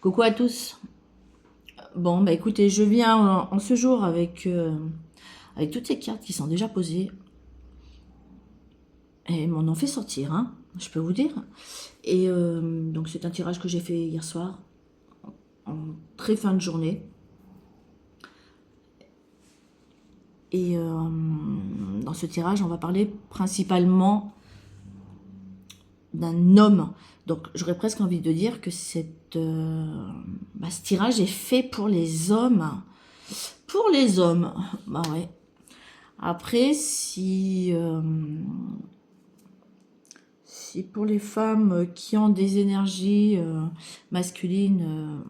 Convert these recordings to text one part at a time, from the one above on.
Coucou à tous. Bon, bah écoutez, je viens en ce jour avec toutes ces cartes qui sont déjà posées. Et m'en ont fait sortir, hein, je peux vous dire. Et donc c'est un tirage que j'ai fait hier soir, en très fin de journée. Et dans ce tirage, on va parler principalement d'un homme. Donc j'aurais presque envie de dire que ce tirage est fait pour les hommes. Pour les hommes, bah ouais. Après, si pour les femmes qui ont des énergies masculines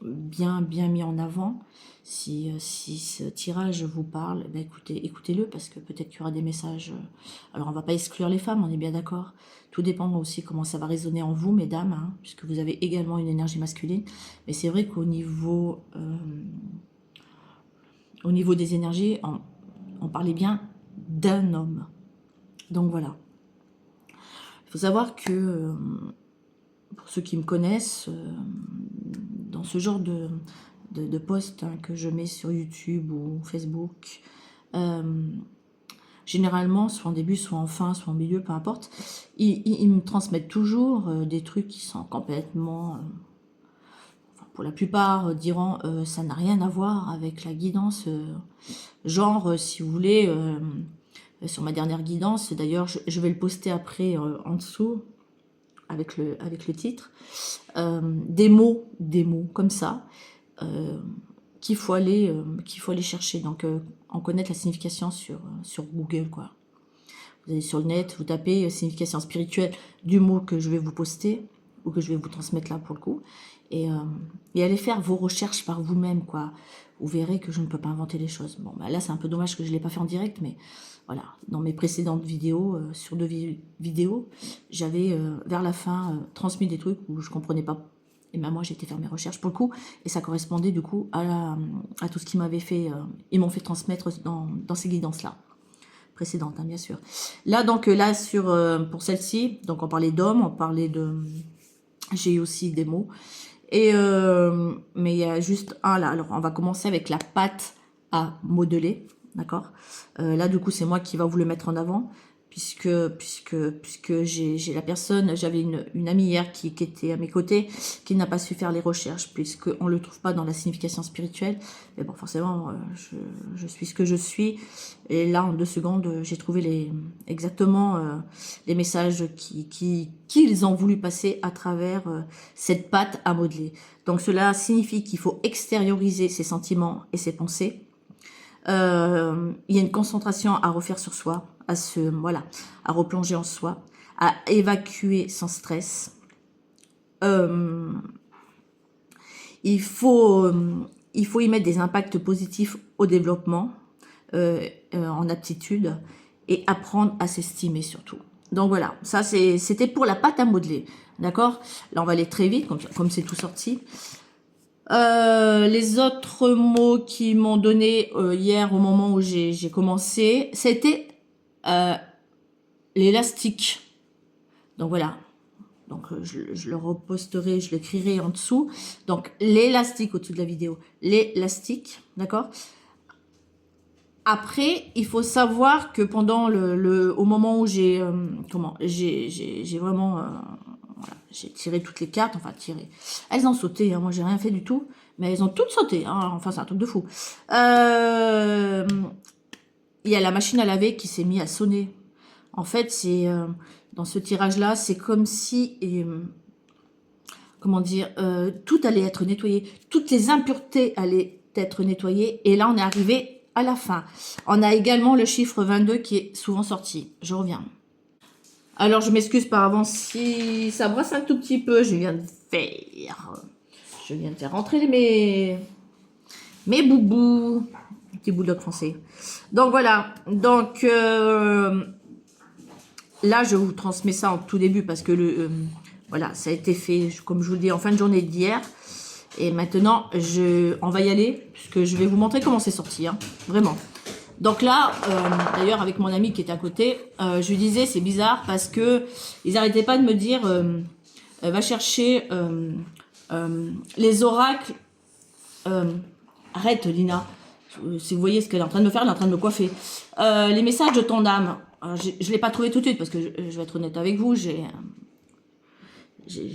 bien mis en avant, si ce tirage vous parle, ben écoutez-le parce que peut-être qu'il y aura des messages. Alors on va pas exclure les femmes, on est bien d'accord. Tout dépend aussi comment ça va résonner en vous, mesdames, hein, puisque vous avez également une énergie masculine. Mais c'est vrai au niveau des énergies, on parlait bien d'un homme. Donc voilà. Il faut savoir que, pour ceux qui me connaissent, dans ce genre de posts hein, que je mets sur YouTube ou Facebook, généralement, soit en début, soit en fin, soit en milieu, peu importe, ils me transmettent toujours des trucs qui sont complètement... pour la plupart, diront ça n'a rien à voir avec la guidance. Genre, si vous voulez... sur ma dernière guidance, d'ailleurs je vais le poster après en dessous avec le titre, des mots comme ça qu'il faut aller chercher, donc en connaître la signification sur Google quoi. Vous allez sur le net, vous tapez signification spirituelle du mot que je vais vous poster ou que je vais vous transmettre là pour le coup, et allez faire vos recherches par vous-même quoi. Vous verrez que je ne peux pas inventer les choses. Bon, bah là, c'est un peu dommage que je ne l'ai pas fait en direct, mais voilà. Dans mes précédentes vidéos, sur 2 vidéos, j'avais, vers la fin, transmis des trucs où je ne comprenais pas. Et même moi, j'ai été faire mes recherches pour le coup. Et ça correspondait du coup à tout ce qu'ils m'avaient fait, ils m'ont fait transmettre dans ces guidances-là. Précédentes, hein, bien sûr. Là, donc, là, pour celle-ci, donc on parlait d'hommes, on parlait de... J'ai eu aussi des mots. Mais il y a juste un là. Alors, on va commencer avec la pâte à modeler. D'accord. Là, du coup, c'est moi qui va vous le mettre en avant. Puisque j'ai la personne, j'avais une amie hier qui était à mes côtés, qui n'a pas su faire les recherches, puisqu'on ne le trouve pas dans la signification spirituelle. Mais bon, forcément, je suis ce que je suis. Et là, en 2 secondes, j'ai trouvé exactement les messages qu'ils ont voulu passer à travers cette pâte à modeler. Donc, cela signifie qu'il faut extérioriser ses sentiments et ses pensées. Il y a une concentration à refaire sur soi, à replonger en soi, à évacuer sans stress. Il faut y mettre des impacts positifs au développement, en aptitude, et apprendre à s'estimer surtout. Donc voilà, ça c'était pour la pâte à modeler, d'accord? Là on va aller très vite, comme c'est tout sorti. Les autres mots qui m'ont donné hier au moment où j'ai commencé, c'était l'élastique. Donc voilà. Donc je le reposterai, je l'écrirai en dessous. Donc l'élastique au-dessus de la vidéo. L'élastique, d'accord? Après, il faut savoir que pendant au moment où j'ai vraiment voilà, j'ai tiré toutes les cartes, enfin tiré. Elles ont sauté, hein, moi j'ai rien fait du tout, mais elles ont toutes sauté, hein, enfin c'est un truc de fou. Il y a la machine à laver qui s'est mise à sonner. En fait, c'est dans ce tirage-là, c'est comme si, comment dire, tout allait être nettoyé, toutes les impuretés allaient être nettoyées, et là on est arrivé à la fin. On a également le chiffre 22 qui est souvent sorti. Je reviens. Alors, je m'excuse par avance si ça brasse un tout petit peu. Je viens de faire rentrer mes boubous. Petit bulldog français. Donc, voilà. Donc, là, je vous transmets ça en tout début parce que voilà, ça a été fait, comme je vous le dis, en fin de journée d'hier. Et maintenant, on va y aller, puisque je vais vous montrer comment c'est sorti, hein, vraiment. Donc là, d'ailleurs, avec mon ami qui est à côté, je lui disais, c'est bizarre, parce que ils n'arrêtaient pas de me dire, va chercher Les oracles... arrête, Lina. Si vous voyez ce qu'elle est en train de me faire, elle est en train de me coiffer. Les messages de ton âme. Je ne l'ai pas trouvé tout de suite parce que je vais être honnête avec vous. J'ai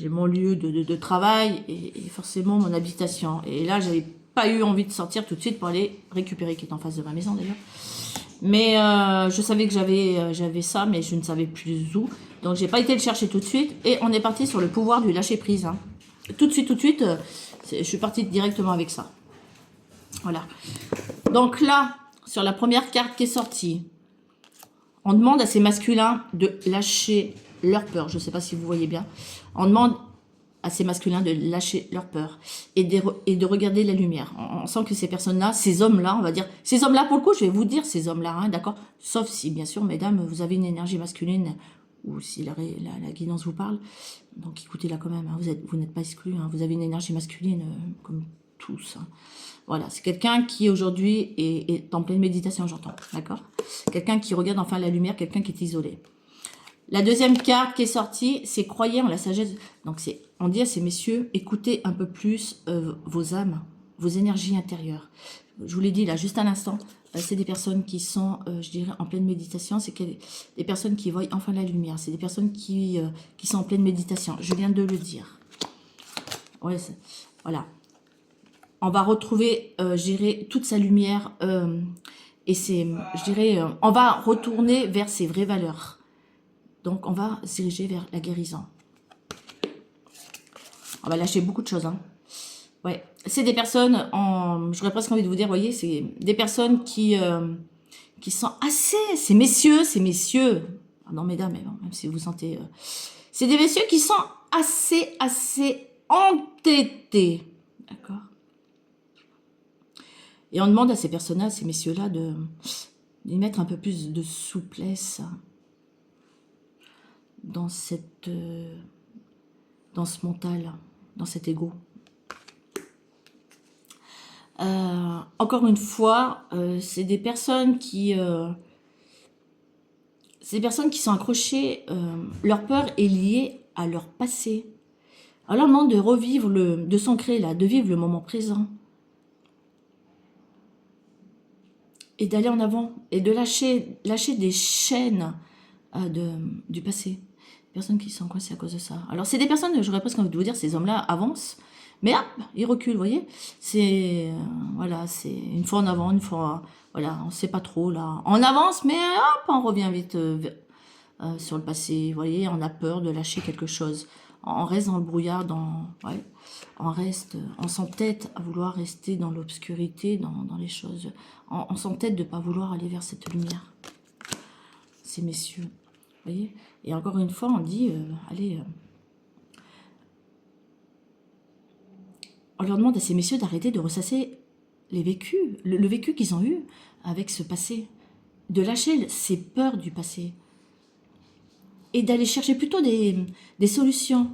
mon lieu de travail et forcément mon habitation. Et là, j'avais pas eu envie de sortir tout de suite pour aller récupérer, qui est en face de ma maison d'ailleurs. Mais je savais que j'avais ça, mais je ne savais plus où. Donc j'ai pas été le chercher tout de suite. Et on est parti sur le pouvoir du lâcher prise. Hein. Tout de suite, je suis partie directement avec ça. Voilà. Donc là, sur la première carte qui est sortie, on demande à ces masculins de lâcher leur peur. Je ne sais pas si vous voyez bien. On demande à ces masculins de lâcher leur peur et de regarder la lumière. On sent que ces personnes-là, ces hommes-là, on va dire, ces hommes-là, pour le coup, je vais vous dire ces hommes-là, hein, d'accord? Sauf si, bien sûr, mesdames, vous avez une énergie masculine ou si la guidance vous parle. Donc écoutez-la quand même, hein, vous n'êtes pas exclus, hein, vous avez une énergie masculine comme tous. Hein. Voilà, c'est quelqu'un qui aujourd'hui est en pleine méditation, j'entends, d'accord? Quelqu'un qui regarde enfin la lumière, quelqu'un qui est isolé. La deuxième carte qui est sortie, c'est croyez en la sagesse. Donc on dit à ces messieurs, écoutez un peu plus vos âmes, vos énergies intérieures. Je vous l'ai dit là, juste à l'instant, c'est des personnes qui sont, je dirais, en pleine méditation. C'est des personnes qui voient enfin la lumière. C'est des personnes qui sont en pleine méditation. Je viens de le dire. Ouais, voilà. On va retrouver, gérer toute sa lumière et c'est, je dirais, on va retourner vers ses vraies valeurs. Donc, on va se diriger vers la guérison. On va lâcher beaucoup de choses. Hein. Ouais, c'est des personnes, j'aurais presque envie de vous dire, voyez, c'est des personnes qui sont assez, ces messieurs, ah non mesdames, mais bon, même si vous vous sentez, c'est des messieurs qui sont assez entêtés, d'accord. Et on demande à ces personnes-là, ces messieurs-là, d'y mettre un peu plus de souplesse dans ce mental, dans cet ego. Encore une fois, c'est des personnes qui sont accrochées, leur peur est liée à leur passé. Alors on demande de revivre, de s'ancrer là, de vivre le moment présent. Et d'aller en avant, et de lâcher des chaînes du passé. Personnes qui sont coincées à cause de ça. Alors c'est des personnes, j'aurais presque envie de vous dire, ces hommes-là avancent, mais hop, ils reculent, vous voyez. C'est voilà, c'est une fois en avant, une fois, voilà, on sait pas trop là. On avance, mais hop, on revient vite sur le passé. Vous voyez, on a peur de lâcher quelque chose. On reste dans le brouillard, ouais, on s'entête à vouloir rester dans l'obscurité, dans les choses. On s'entête de ne pas vouloir aller vers cette lumière. Ces messieurs, vous voyez. Et encore une fois, on dit, allez, on leur demande à ces messieurs d'arrêter de ressasser les vécus, le vécu qu'ils ont eu avec ce passé, de lâcher ces peurs du passé et d'aller chercher plutôt des solutions.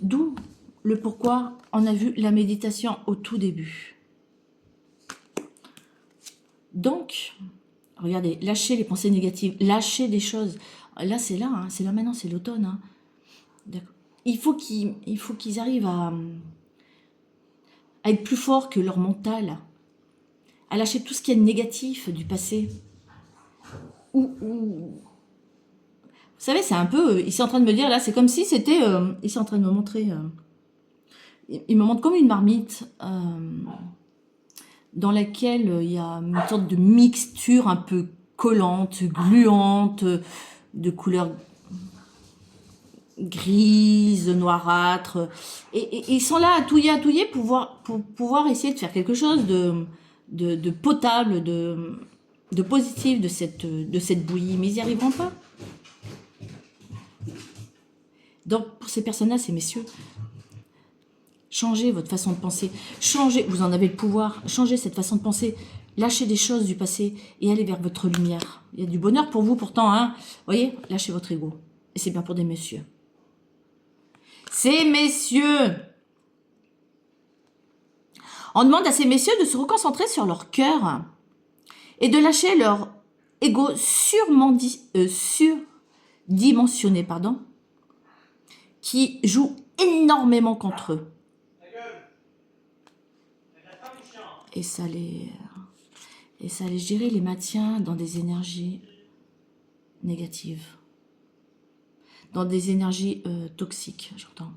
D'où le pourquoi on a vu la méditation au tout début. Donc, regardez, lâcher les pensées négatives, lâcher des choses. Là, c'est là, hein, c'est là maintenant, c'est l'automne. Hein. Il faut qu'ils arrivent à être plus forts que leur mental, à lâcher tout ce qui est négatif du passé. Vous savez, c'est un peu, ils sont en train de me dire, là, c'est comme si c'était, ils sont en train de me montrer, ils me montrent comme une marmite, dans laquelle il y a une sorte de mixture un peu collante, gluante, de couleur grise, noirâtre, et ils sont là à touiller pour pouvoir essayer de faire quelque chose de potable, de positif de cette bouillie, mais ils n'y arriveront pas. Donc pour ces personnes-là, ces messieurs, changez votre façon de penser, changez, vous en avez le pouvoir, changez cette façon de penser, lâchez des choses du passé et allez vers votre lumière. Il y a du bonheur pour vous pourtant, hein. Vous voyez, lâchez votre ego. Et c'est bien pour des messieurs. Ces messieurs, on demande à ces messieurs de se reconcentrer sur leur cœur et de lâcher leur ego surdimensionné, qui joue énormément contre eux. Et ça les, je dirais, les maintient dans des énergies négatives. Dans des énergies toxiques, j'entends.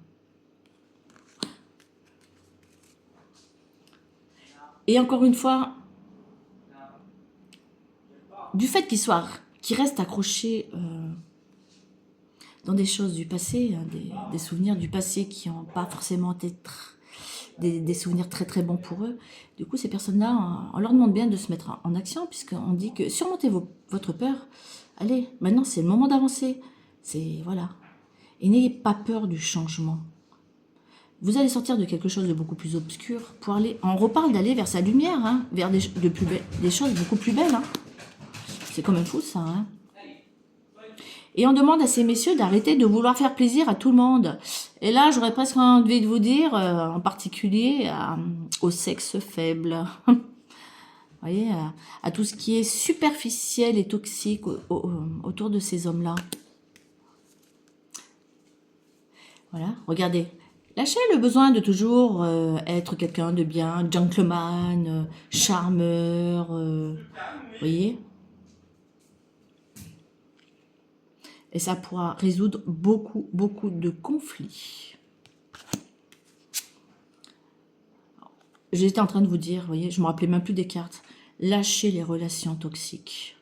Et encore une fois, du fait qu'ils restent accrochés dans des choses du passé, hein, des souvenirs du passé qui n'ont pas forcément été des souvenirs très très bons pour eux. Du coup, ces personnes-là, on leur demande bien de se mettre en action, puisqu'on dit que surmontez votre peur. Allez, maintenant c'est le moment d'avancer. Voilà. Et n'ayez pas peur du changement. Vous allez sortir de quelque chose de beaucoup plus obscur pour aller. On reparle d'aller vers sa lumière, hein, vers des choses beaucoup plus belles. Hein. C'est quand même fou ça. Hein. Et on demande à ces messieurs d'arrêter de vouloir faire plaisir à tout le monde. Et là, j'aurais presque envie de vous dire, en particulier au sexe faible. Vous voyez, à tout ce qui est superficiel et toxique autour de ces hommes-là. Voilà, regardez. Lâchez le besoin de toujours être quelqu'un de bien, gentleman, charmeur, vous voyez. Et ça pourra résoudre beaucoup, beaucoup de conflits. J'étais en train de vous dire, vous voyez, je ne me rappelais même plus des cartes. Lâchez les relations toxiques.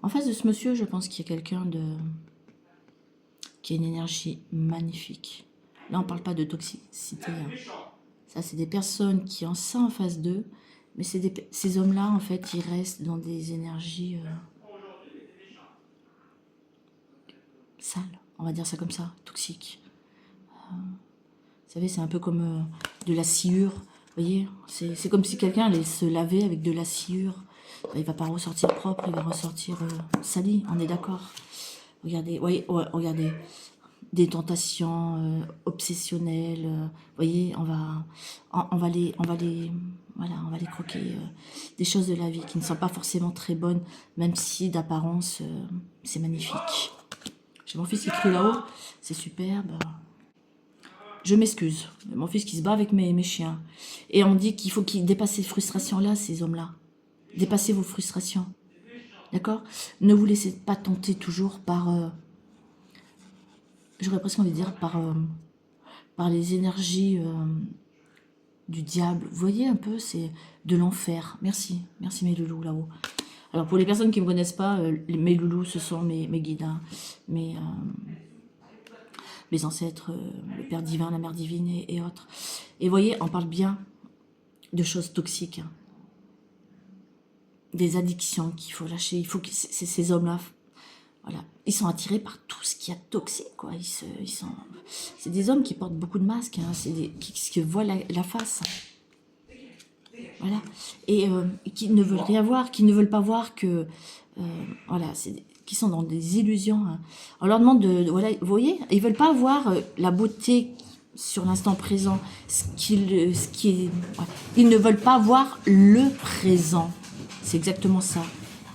En face de ce monsieur, je pense qu'il y a quelqu'un qui a une énergie magnifique. Là, on ne parle pas de toxicité. Hein. Ça, c'est des personnes qui ont ça en face d'eux. Mais ces hommes-là, en fait, ils restent dans des énergies sales. On va dire ça comme ça, toxiques. Vous savez, c'est un peu comme de la sciure. Vous voyez, c'est comme si quelqu'un allait se laver avec de la sciure. Il ne va pas ressortir propre, il va ressortir sali, on est d'accord. Regardez, ouais, regardez, des tentations obsessionnelles. Vous voyez, on va les croquer. Des choses de la vie qui ne sont pas forcément très bonnes, même si d'apparence c'est magnifique. J'ai mon fils qui crie là-haut, c'est superbe. Je m'excuse, mon fils qui se bat avec mes chiens. Et on dit qu'il faut qu'ils dépassent ces frustrations-là, ces hommes-là. Dépassez vos frustrations. D'accord? Ne vous laissez pas tenter toujours par... j'aurais presque envie de dire par les énergies du diable. Vous voyez un peu, c'est de l'enfer. Merci mes loulous là-haut. Alors pour les personnes qui ne me connaissent pas, mes loulous, ce sont mes guides, hein, mes ancêtres, le Père divin, la Mère divine et autres. Et vous voyez, on parle bien de choses toxiques. Hein. Des addictions qu'il faut lâcher. Il faut que ces hommes-là, voilà, ils sont attirés par tout ce qu'il y a de toxique, quoi. C'est des hommes qui portent beaucoup de masques, hein. Qui voient la face. Voilà. Et qui ne veulent rien voir, qui ne veulent pas voir que... voilà, qui sont dans des illusions. Hein. On leur demande de... Voilà, vous voyez, ils ne veulent pas voir la beauté sur l'instant présent. Ils ne veulent pas voir le présent. C'est exactement ça.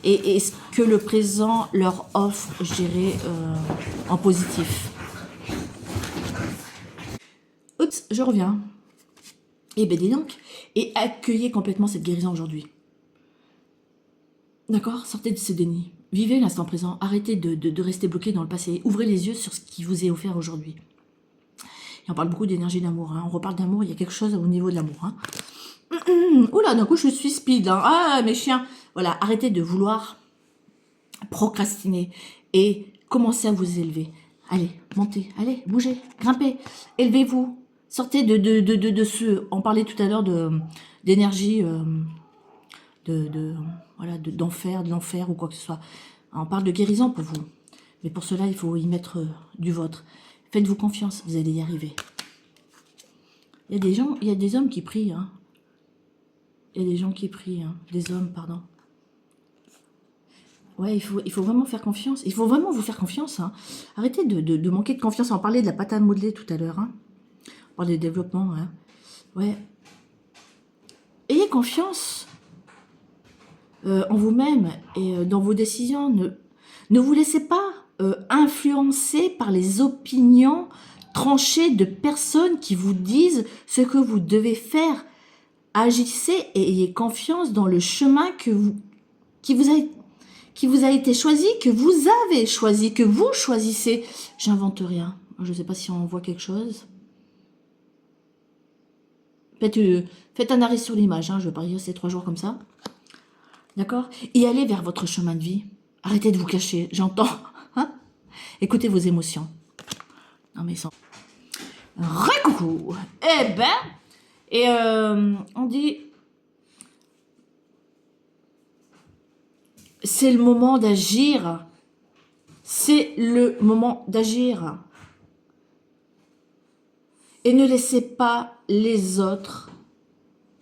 Et ce que le présent leur offre, je dirais, en positif. Oups, je reviens. Et ben dis donc. Et accueillez complètement cette guérison aujourd'hui. D'accord? Sortez de ce déni. Vivez l'instant présent. Arrêtez de rester bloqué dans le passé. Ouvrez les yeux sur ce qui vous est offert aujourd'hui. Et on parle beaucoup d'énergie d'amour. Hein. On reparle d'amour, il y a quelque chose au niveau de l'amour. Hein. Oula, d'un coup, je suis speed. Hein. Ah, mes chiens. Voilà, arrêtez de vouloir procrastiner et commencez à vous élever. Allez, montez, allez, bougez, grimpez, élevez-vous. Sortez de ce... On parlait tout à l'heure d'énergie, d'enfer, de l'enfer ou quoi que ce soit. On parle de guérison pour vous. Mais pour cela, il faut y mettre du vôtre. Faites-vous confiance, vous allez y arriver. Il y a des gens, il y a des hommes qui prient. Hein. Il y a des gens qui prient. Hein. Des hommes, pardon. Ouais, il faut vraiment faire confiance. Il faut vraiment vous faire confiance. Hein. Arrêtez de manquer de confiance. On parlait de la pâte à modeler tout à l'heure. Hein. On parlait de développement. Hein. Ouais. Ayez confiance en vous-même et dans vos décisions. Ne vous laissez pas influencer par les opinions Tranchez de personnes qui vous disent ce que vous devez faire. Agissez et ayez confiance dans le chemin qui vous a été choisi, que vous avez choisi, que vous choisissez. J'invente rien. Je ne sais pas si on voit quelque chose. Faites un arrêt sur l'image, hein, je ne vais pas rester 3 jours comme ça. D'accord? Et allez vers votre chemin de vie. Arrêtez de vous cacher, j'entends. Hein? Écoutez vos émotions. Non mais sans... Recoucou. Eh ben, on dit... C'est le moment d'agir. C'est le moment d'agir. Et ne laissez pas les autres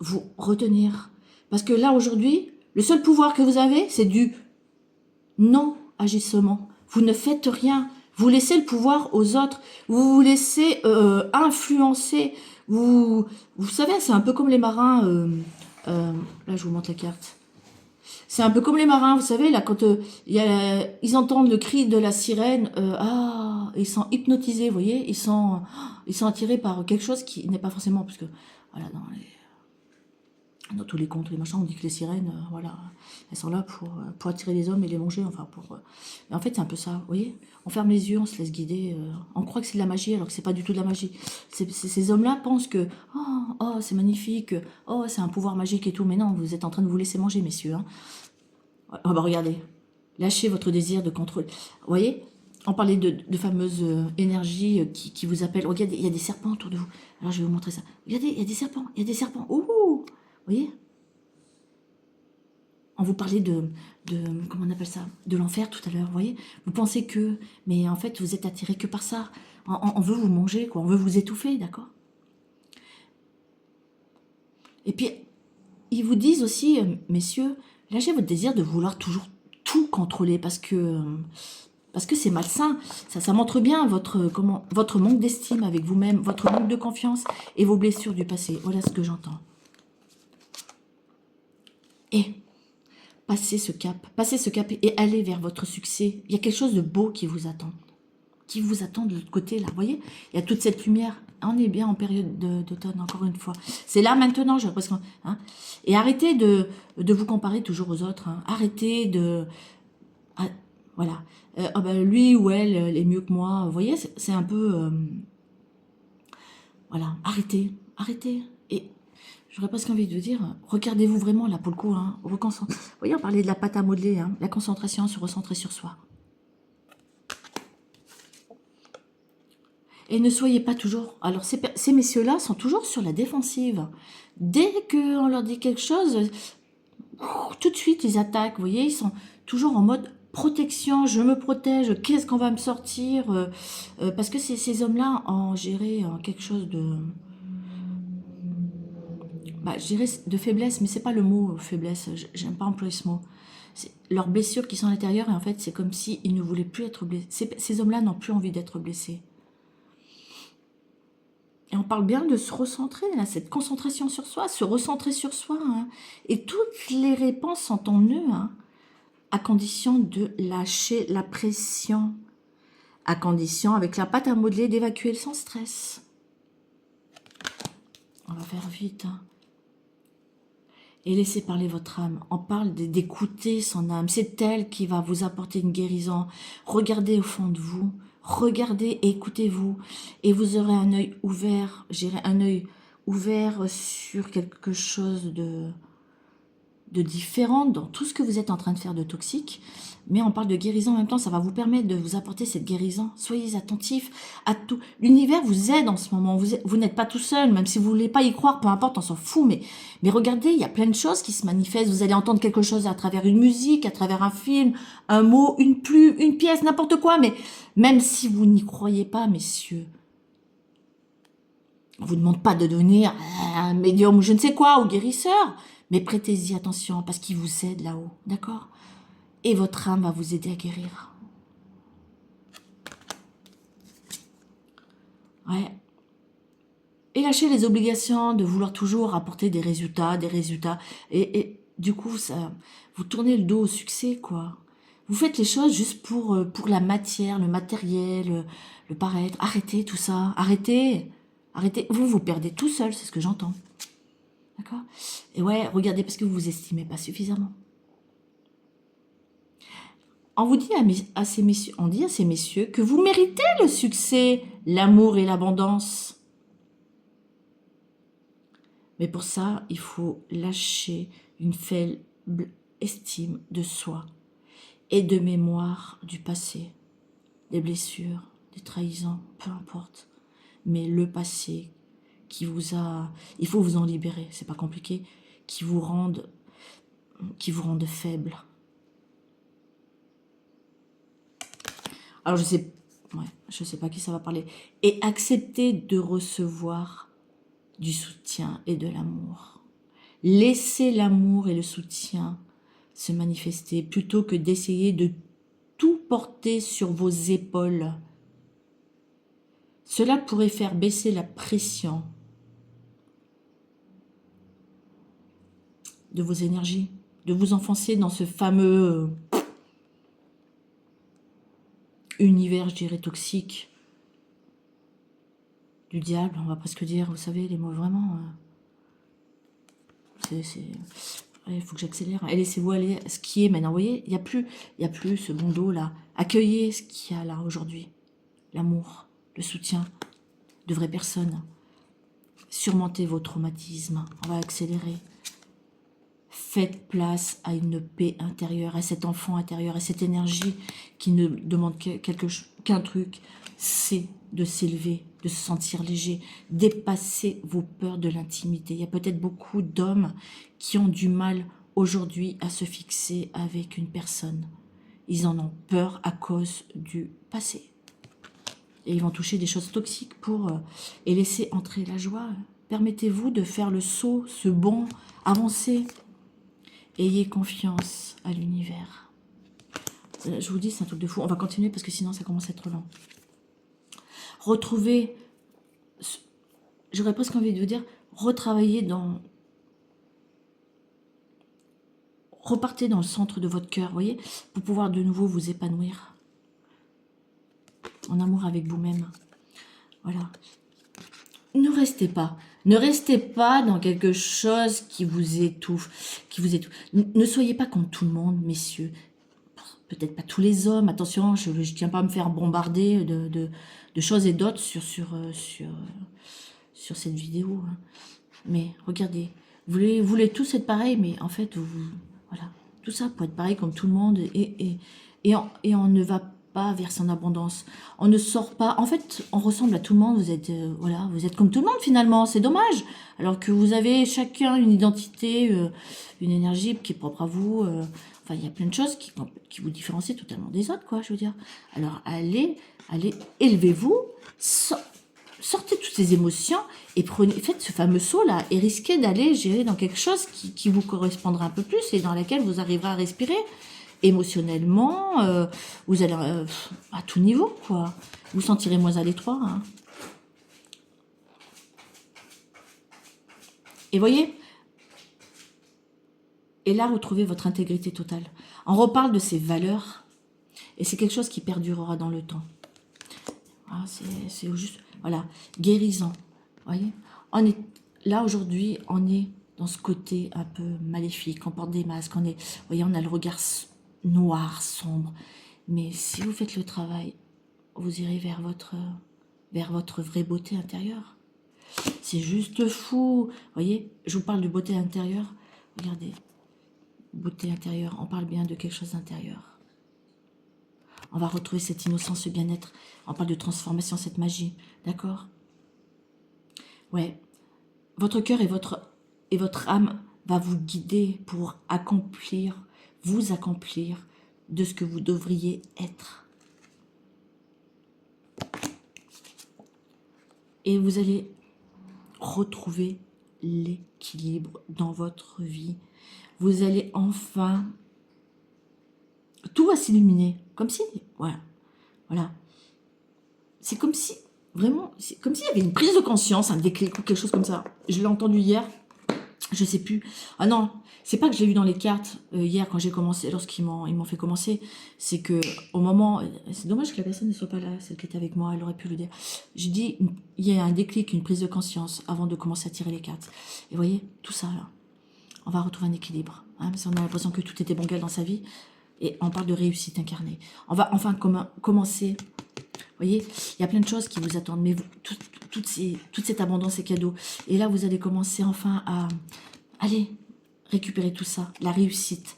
vous retenir. Parce que là, aujourd'hui, le seul pouvoir que vous avez, c'est du non-agissement. Vous ne faites rien. Vous laissez le pouvoir aux autres. Vous vous laissez influencer. Vous savez, c'est un peu comme les marins. Là, je vous montre la carte. C'est un peu comme les marins, vous savez, là, quand ils entendent le cri de la sirène, ils sont hypnotisés, vous voyez, ils sont attirés par quelque chose qui n'est pas forcément, parce que, voilà, dans tous les contes, les machins, on dit que les sirènes, voilà, elles sont là pour attirer les hommes et les manger, enfin, mais en fait, c'est un peu ça, vous voyez, on ferme les yeux, on se laisse guider, on croit que c'est de la magie, alors que c'est pas du tout de la magie. Ces hommes-là pensent que, oh, c'est magnifique, oh, c'est un pouvoir magique et tout, mais non, vous êtes en train de vous laisser manger, messieurs, hein. Oh bah regardez, lâchez votre désir de contrôle. Vous voyez, on parlait de fameuses énergies qui vous appellent. Regardez, il y a des serpents autour de vous. Alors je vais vous montrer ça. Regardez, il y a des serpents, il y a des serpents. Ouh, vous voyez, on vous parlait comment on appelle ça, de l'enfer tout à l'heure, vous voyez. Vous pensez que, mais en fait, vous êtes attiré que par ça. On veut vous manger, quoi. On veut vous étouffer, d'accord? Et puis, ils vous disent aussi, messieurs, lâchez votre désir de vouloir toujours tout contrôler parce que c'est malsain. Ça montre bien votre manque d'estime avec vous-même, votre manque de confiance et vos blessures du passé. Voilà ce que j'entends. Et passez ce cap et allez vers votre succès. Il y a quelque chose de beau qui vous attend de l'autre côté, là, vous voyez, il y a toute cette lumière. On est bien en période d'automne, encore une fois. C'est là, maintenant, j'ai l'impression. Hein, et arrêtez de vous comparer toujours aux autres. Hein. Arrêtez de... voilà. Lui ou elle est mieux que moi. Vous voyez, c'est un peu... voilà, arrêtez. Et j'aurais presque envie de vous dire, regardez-vous vraiment, là, pour le coup. Hein, vous voyez, on parlait de la pâte à modeler, hein, la concentration, se recentrer sur soi. Et ne soyez pas toujours... Alors, ces messieurs-là sont toujours sur la défensive. Dès qu'on leur dit quelque chose, tout de suite, ils attaquent. Vous voyez, ils sont toujours en mode protection. Je me protège. Qu'est-ce qu'on va me sortir parce que ces hommes-là ont géré quelque chose de... je dirais de faiblesse, mais c'est pas le mot faiblesse. J'aime pas employer ce mot. C'est leurs blessures qui sont à l'intérieur. Et en fait, c'est comme s'ils ne voulaient plus être blessés. Ces hommes-là n'ont plus envie d'être blessés. Et on parle bien de se recentrer, là, cette concentration sur soi, se recentrer sur soi. Hein. Et toutes les réponses sont en eux, hein, à condition de lâcher la pression, à condition, avec la pâte à modeler, d'évacuer le sans stress. On va faire vite. Hein. Et laissez parler votre âme. On parle d'écouter son âme. C'est elle qui va vous apporter une guérison. Regardez au fond de vous. Regardez et écoutez-vous et vous aurez un œil ouvert, j'irai un œil ouvert sur quelque chose de différent dans tout ce que vous êtes en train de faire de toxique. Mais on parle de guérison en même temps, ça va vous permettre de vous apporter cette guérison. Soyez attentifs à tout. L'univers vous aide en ce moment. Vous n'êtes pas tout seul, même si vous ne voulez pas y croire, peu importe, on s'en fout. Mais regardez, il y a plein de choses qui se manifestent. Vous allez entendre quelque chose à travers une musique, à travers un film, un mot, une plume, une pièce, n'importe quoi. Mais même si vous n'y croyez pas, messieurs, on ne vous demande pas de devenir un médium ou je ne sais quoi, ou guérisseur, mais prêtez-y attention parce qu'il vous aide là-haut, d'accord? Et votre âme va vous aider à guérir. Ouais. Et lâchez les obligations de vouloir toujours apporter des résultats. Et du coup, ça, vous tournez le dos au succès, quoi. Vous faites les choses juste pour la matière, le matériel, le paraître. Arrêtez tout ça, arrêtez. Arrêtez, vous perdez tout seul, c'est ce que j'entends. D'accord? Et ouais, regardez, parce que vous vous estimez pas suffisamment. On vous dit à ces messieurs, on dit à ces messieurs que vous méritez le succès, l'amour et l'abondance. Mais pour ça, il faut lâcher une faible estime de soi et de mémoire du passé, des blessures, des trahisons, peu importe. Mais le passé qui vous a... Il faut vous en libérer, c'est pas compliqué, qui vous rendent faible. Alors je sais pas qui ça va parler. Et accepter de recevoir du soutien et de l'amour. Laissez l'amour et le soutien se manifester plutôt que d'essayer de tout porter sur vos épaules. Cela pourrait faire baisser la pression de vos énergies, de vous enfoncer dans ce fameux univers, je dirais, toxique du diable, on va presque dire, vous savez, les mots vraiment... Il faut que j'accélère. Et laissez-vous aller ce qui est maintenant. Vous voyez, il y a plus ce bandeau là. Accueillez ce qu'il y a là aujourd'hui. L'amour, le soutien de vraies personnes. Surmontez vos traumatismes. On va accélérer. Faites place à une paix intérieure, à cet enfant intérieur, à cette énergie qui ne demande qu'un truc, c'est de s'élever, de se sentir léger, dépasser vos peurs de l'intimité. Il y a peut-être beaucoup d'hommes qui ont du mal aujourd'hui à se fixer avec une personne. Ils en ont peur à cause du passé. Et ils vont toucher des choses toxiques et laisser entrer la joie. Permettez-vous de faire le saut, ce bond, avancer. Ayez confiance à l'univers. Je vous dis, c'est un truc de fou. On va continuer parce que sinon, ça commence à être long. Retrouvez, j'aurais presque envie de vous dire, repartez dans le centre de votre cœur, voyez, pour pouvoir de nouveau vous épanouir en amour avec vous-même. Voilà. Ne restez pas dans quelque chose qui vous étouffe, Ne soyez pas comme tout le monde, messieurs. Peut-être pas tous les hommes, attention, je ne tiens pas à me faire bombarder de choses et d'autres sur cette vidéo. Hein. Mais regardez, vous voulez tous être pareil, mais en fait, voilà, tout ça pour être pareil comme tout le monde, et on ne va pas vers son abondance. On ne sort pas, en fait, on ressemble à tout le monde, vous êtes, voilà, vous êtes comme tout le monde finalement, c'est dommage. Alors que vous avez chacun une identité, une énergie qui est propre à vous, enfin, il y a plein de choses qui vous différencient totalement des autres, quoi, je veux dire. Alors, allez, élevez-vous, sortez toutes ces émotions et faites ce fameux saut-là et risquez d'aller gérer dans quelque chose qui vous correspondra un peu plus et dans laquelle vous arriverez à respirer émotionnellement, vous allez à tout niveau, quoi. Vous sentirez moins à l'étroit. Hein. Et voyez, et là, retrouvez votre intégrité totale. On reparle de ces valeurs, et c'est quelque chose qui perdurera dans le temps. Ah, c'est juste, voilà, guérissant. Voyez, là aujourd'hui, on est dans ce côté un peu maléfique, on porte des masques, voyez, on a le regard noir, sombre. Mais si vous faites le travail, vous irez vers votre vraie beauté intérieure. C'est juste fou. Voyez, je vous parle de beauté intérieure. Regardez, beauté intérieure, on parle bien de quelque chose d'intérieur. On va retrouver cette innocence, ce bien-être. On parle de transformation, cette magie. D'accord? Ouais. Votre cœur et votre âme va vous guider pour vous accomplir de ce que vous devriez être. Et vous allez retrouver l'équilibre dans votre vie. Vous allez enfin... Tout va s'illuminer. Comme si... Voilà. C'est comme si... Vraiment, c'est comme s'il y avait une prise de conscience, un déclic ou quelque chose comme ça. Je l'ai entendu hier. Je sais plus. Ah non, c'est pas que j'ai eu dans les cartes hier quand j'ai commencé, ils m'ont fait commencer, c'est que au moment, c'est dommage que la personne ne soit pas là, celle qui était avec moi, elle aurait pu le dire. J'ai dit, il y a un déclic, une prise de conscience avant de commencer à tirer les cartes. Et vous voyez, tout ça là, on va retrouver un équilibre. Hein, parce qu'on a l'impression que tout était bancal dans sa vie, et on parle de réussite incarnée. On va enfin commencer. Vous voyez, il y a plein de choses qui vous attendent, mais toute cette abondance et cadeaux. Et là, vous allez commencer enfin à aller récupérer tout ça, la réussite.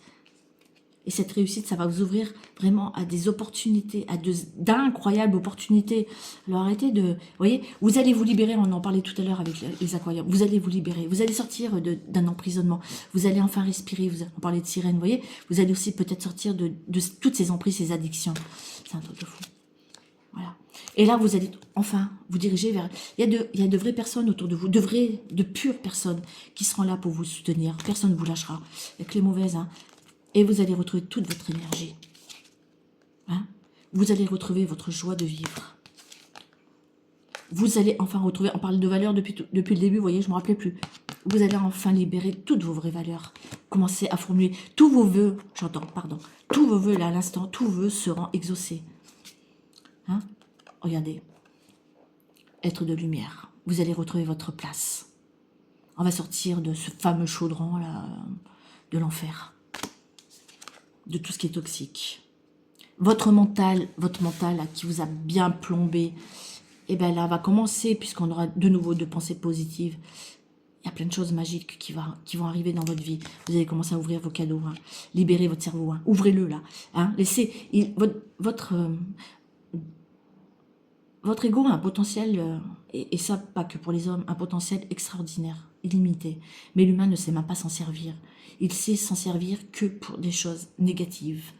Et cette réussite, ça va vous ouvrir vraiment à des opportunités, à d'incroyables opportunités. Alors arrêtez de... Vous voyez, vous allez vous libérer, on en parlait tout à l'heure avec les aquariums, vous allez vous libérer, vous allez sortir d'un emprisonnement, vous allez enfin respirer, on parlait de sirène, vous voyez, vous allez aussi peut-être sortir de toutes ces emprises, ces addictions. C'est un truc de fou. Voilà. Et là, vous allez enfin vous diriger vers... Il y a de vraies personnes autour de vous, de pures personnes qui seront là pour vous soutenir. Personne ne vous lâchera. Avec les mauvaises, hein. Et vous allez retrouver toute votre énergie. Hein. Vous allez retrouver votre joie de vivre. Vous allez enfin retrouver... On parle de valeurs depuis le début, vous voyez, je ne me rappelais plus. Vous allez enfin libérer toutes vos vraies valeurs. Commencez à formuler tous vos vœux. Tous vos vœux là à l'instant, tous vos vœux seront exaucés. Hein? Regardez, être de lumière. Vous allez retrouver votre place. On va sortir de ce fameux chaudron là, de l'enfer, de tout ce qui est toxique. Votre mental là, qui vous a bien plombé, et bien là va commencer, puisqu'on aura de nouveau de pensées positives. Il y a plein de choses magiques qui vont arriver dans votre vie. Vous allez commencer à ouvrir vos cadeaux, hein. Libérez votre cerveau, hein. Ouvrez-le là. Hein. Laissez votre ego a un potentiel, et ça pas que pour les hommes, un potentiel extraordinaire, illimité. Mais l'humain ne sait même pas s'en servir. Il sait s'en servir que pour des choses négatives.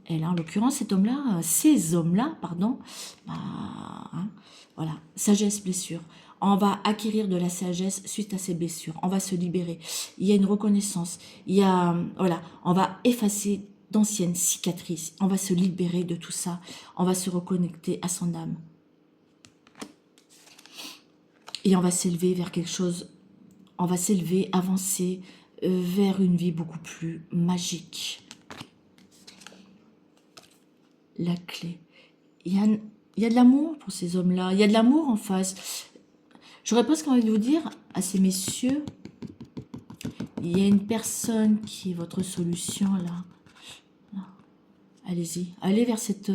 Et là, en l'occurrence, ces hommes-là, bah, hein, voilà, sagesse, blessure. On va acquérir de la sagesse suite à ces blessures. On va se libérer. Il y a une reconnaissance. Voilà, on va effacer d'anciennes cicatrices. On va se libérer de tout ça. On va se reconnecter à son âme. Et on va s'élever vers quelque chose, on va s'élever, avancer vers une vie beaucoup plus magique. La clé. Il y a de l'amour pour ces hommes-là, il y a de l'amour en face. J'aurais presque envie de vous dire à ces messieurs, il y a une personne qui est votre solution là. Allez-y, allez vers cette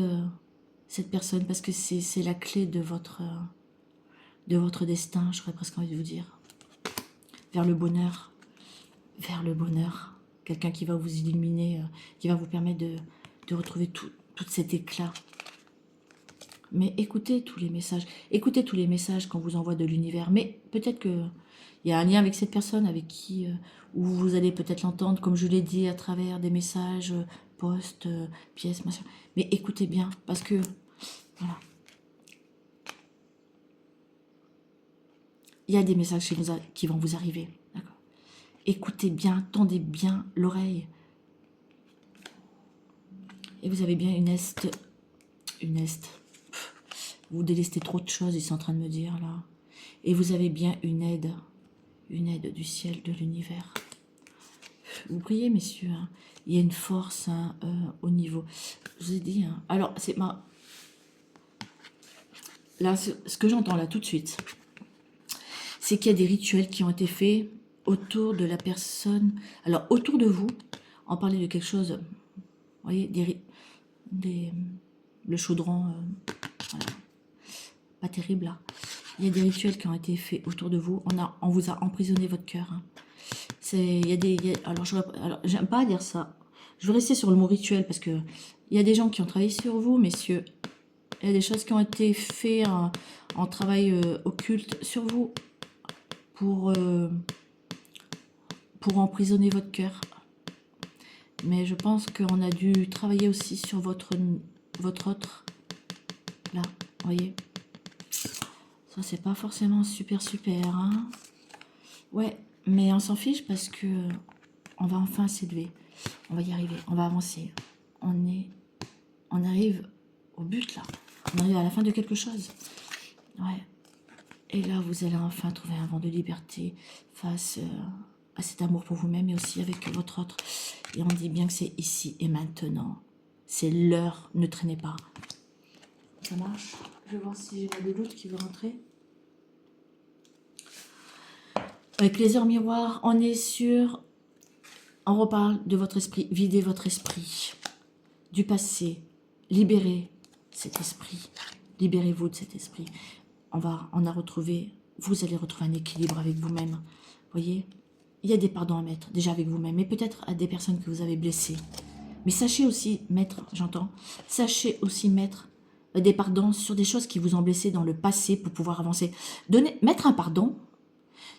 personne parce que c'est la clé de votre destin, j'aurais presque envie de vous dire. Vers le bonheur. Vers le bonheur. Quelqu'un qui va vous illuminer, qui va vous permettre de retrouver tout cet éclat. Mais écoutez tous les messages. Écoutez tous les messages qu'on vous envoie de l'univers. Mais peut-être qu'il y a un lien avec cette personne avec qui, où vous allez peut-être l'entendre, comme je l'ai dit, à travers des messages, posts, pièces, machin. Mais écoutez bien, parce que, voilà. Il y a des messages qui vont vous arriver. D'accord. Écoutez bien, tendez bien l'oreille. Et vous avez bien une est. Vous délestez trop de choses, ils sont en train de me dire là. Et vous avez bien une aide du ciel, de l'univers. Vous priez, messieurs. Hein. Il y a une force hein, au niveau. Je vous ai dit. Hein. Alors, c'est ma. Là, ce que j'entends là tout de suite, c'est qu'il y a des rituels qui ont été faits autour de la personne. Alors, autour de vous, on parlait de quelque chose. Vous voyez, le chaudron. Voilà. Pas terrible là. Il y a des rituels qui ont été faits autour de vous. On vous a emprisonné votre cœur. Hein. Alors, j'aime pas dire ça. Je vais rester sur le mot rituel parce que il y a des gens qui ont travaillé sur vous, messieurs. Il y a des choses qui ont été faites en travail occulte sur vous pour emprisonner votre cœur. Mais je pense qu'on a dû travailler aussi sur votre autre. Là, vous voyez. Ça, c'est pas forcément super, hein. Ouais, mais on s'en fiche parce que on va enfin s'élever. On va y arriver, on va avancer. On arrive au but, là. On arrive à la fin de quelque chose. Ouais. Et là, vous allez enfin trouver un vent de liberté face à cet amour pour vous-même et aussi avec votre autre. Et on dit bien que c'est ici et maintenant. C'est l'heure, ne traînez pas. Ça marche? Je vais voir si j'ai de l'autre qui veut rentrer. Avec les heures miroirs, on est sur... On reparle de votre esprit. Videz votre esprit du passé. Libérez cet esprit. Libérez-vous de cet esprit. On a retrouvé... Vous allez retrouver un équilibre avec vous-même. Voyez, il y a des pardons à mettre, déjà avec vous-même, et peut-être à des personnes que vous avez blessées. Mais sachez aussi mettre, j'entends, sachez aussi mettre des pardons sur des choses qui vous ont blessé dans le passé pour pouvoir avancer. Mettre un pardon,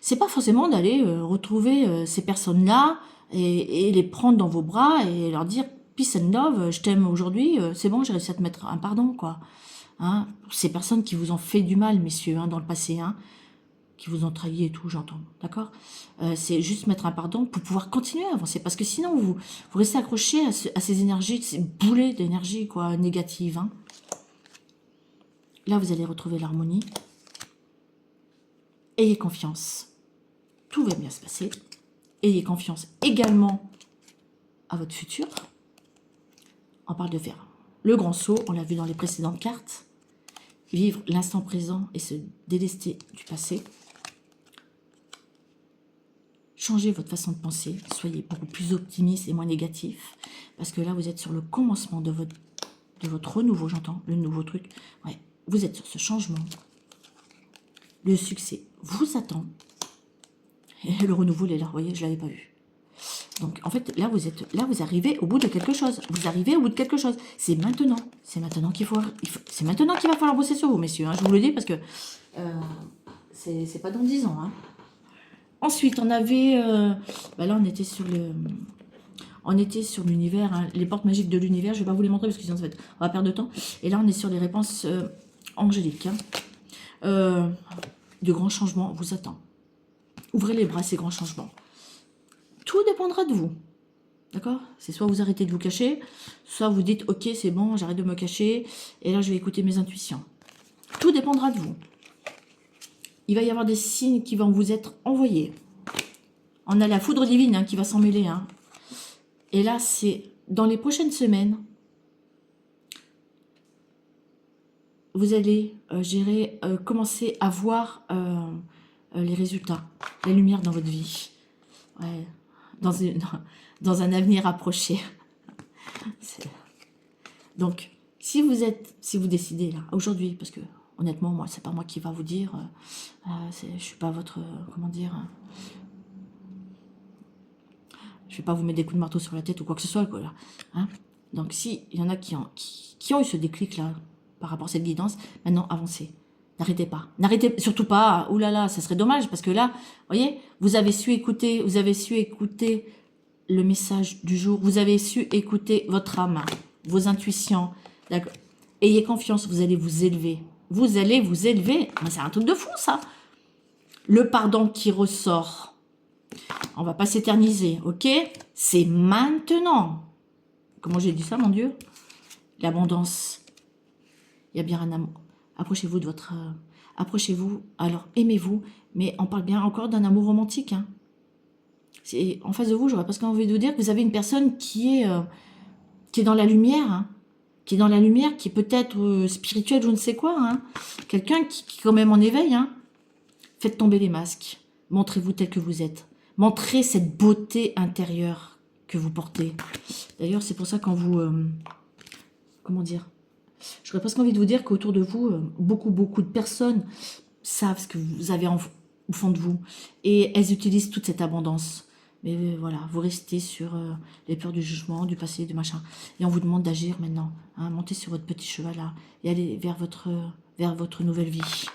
c'est pas forcément d'aller retrouver ces personnes-là et les prendre dans vos bras et leur dire « Peace and love, je t'aime aujourd'hui, c'est bon, j'ai réussi à te mettre un pardon, quoi. » Hein, ces personnes qui vous ont fait du mal, messieurs, hein, dans le passé, hein, qui vous ont trahi et tout, j'entends, d'accord? C'est juste mettre un pardon pour pouvoir continuer à avancer, parce que sinon, vous restez accroché à ces énergies, ces boulets d'énergie, quoi, négatives, hein. Là, vous allez retrouver l'harmonie. Ayez confiance. Tout va bien se passer. Ayez confiance également à votre futur. On parle de faire le grand saut, on l'a vu dans les précédentes cartes. Vivre l'instant présent et se délester du passé. Changez votre façon de penser, soyez beaucoup plus optimiste et moins négatif, parce que là, vous êtes sur le commencement de votre renouveau, j'entends, le nouveau truc. Ouais, vous êtes sur ce changement. Le succès vous attend. Et le renouveau, il est là, vous voyez, je ne l'avais pas vu. Donc, en fait, là, vous arrivez au bout de quelque chose. Vous arrivez au bout de quelque chose. C'est maintenant. C'est maintenant c'est maintenant qu'il va falloir bosser sur vous, messieurs. Hein, je vous le dis parce que c'est pas dans 10 ans. Hein. Ensuite, on avait... là, on était sur l'univers, hein, les portes magiques de l'univers. Je ne vais pas vous les montrer parce que sinon, on va perdre de temps. Et là, on est sur les réponses angéliques. Hein. De grands changements vous attendent. Ouvrez les bras, ces grands changements. Tout dépendra de vous. D'accord? C'est soit vous arrêtez de vous cacher, soit vous dites, ok, c'est bon, j'arrête de me cacher, et là, je vais écouter mes intuitions. Tout dépendra de vous. Il va y avoir des signes qui vont vous être envoyés. On a la foudre divine hein, qui va s'en mêler. Hein. Et là, c'est dans les prochaines semaines, vous allez commencer à voir les résultats, la lumière dans votre vie. Ouais, dans un avenir approché. Donc, si vous décidez là, aujourd'hui, parce que honnêtement, moi, c'est pas moi qui va vous dire, je suis pas votre, comment dire, je vais pas vous mettre des coups de marteau sur la tête ou quoi que ce soit, quoi, là. Hein. Donc, si il y en a qui ont eu ce déclic là, par rapport à cette guidance, maintenant, avancez. N'arrêtez pas. N'arrêtez surtout pas. Ouh là là, ça serait dommage parce que là, vous voyez, vous avez su écouter le message du jour. Vous avez su écouter votre âme, vos intuitions. Ayez confiance, vous allez vous élever. Vous allez vous élever. C'est un truc de fou, ça. Le pardon qui ressort. On va pas s'éterniser, ok? C'est maintenant. Comment j'ai dit ça, mon Dieu? L'abondance. Il y a bien un amour. Approchez-vous de votre... approchez-vous, alors aimez-vous, mais on parle bien encore d'un amour romantique. Hein. En face de vous, j'aurais presque envie de vous dire que vous avez une personne qui est dans la lumière, hein, qui est dans la lumière, qui est peut-être spirituelle, je ne sais quoi. Hein. Quelqu'un qui est quand même en éveil. Hein. Faites tomber les masques. Montrez-vous tel que vous êtes. Montrez cette beauté intérieure que vous portez. D'ailleurs, c'est pour ça quand vous... comment dire? J'aurais presque envie de vous dire qu'autour de vous, beaucoup de personnes savent ce que vous avez au fond de vous. Et elles utilisent toute cette abondance. Mais voilà, vous restez sur les peurs du jugement, du passé, du machin. Et on vous demande d'agir maintenant. Hein, montez sur votre petit cheval là et allez vers votre nouvelle vie.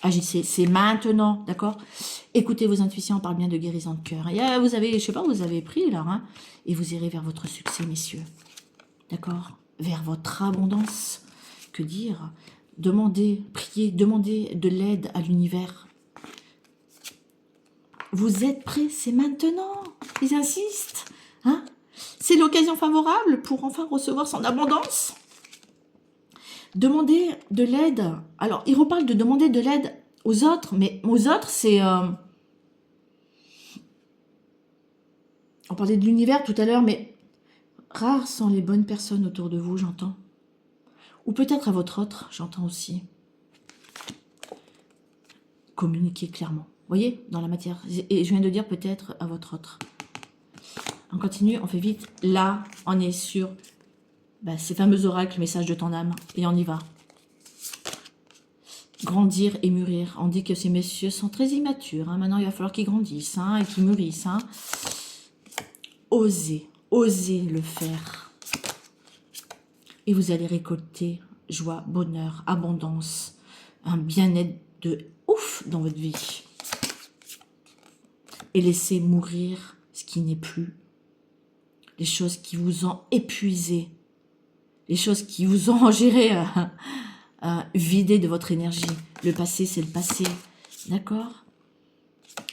Agissez, c'est maintenant, d'accord? Écoutez vos intuitions, on parle bien de guérison de cœur. Et vous avez, je sais pas, vous avez pris là, hein, et vous irez vers votre succès, messieurs. D'accord? Vers votre abondance. Que dire? Demandez, priez, demandez de l'aide à l'univers. Vous êtes prêts? C'est maintenant. Ils insistent. Hein? C'est l'occasion favorable pour enfin recevoir son abondance. Demandez de l'aide. Alors, il reparle de demander de l'aide aux autres, mais aux autres, c'est... On parlait de l'univers tout à l'heure, mais rares sont les bonnes personnes autour de vous, j'entends. Ou peut-être à votre autre, j'entends aussi. Communiquer clairement. Vous voyez, dans la matière. Et je viens de dire peut-être à votre autre. On continue, on fait vite. Là, on est sur ces fameux oracles, message de ton âme. Et on y va. Grandir et mûrir. On dit que ces messieurs sont très immatures. Hein. Maintenant, il va falloir qu'ils grandissent et qu'ils mûrissent. Osez, osez le faire. Et vous allez récolter joie, bonheur, abondance, un bien-être de ouf dans votre vie. Et laissez mourir ce qui n'est plus. Les choses qui vous ont épuisé. Les choses qui vous ont géré, vidé de votre énergie. Le passé, c'est le passé. D'accord?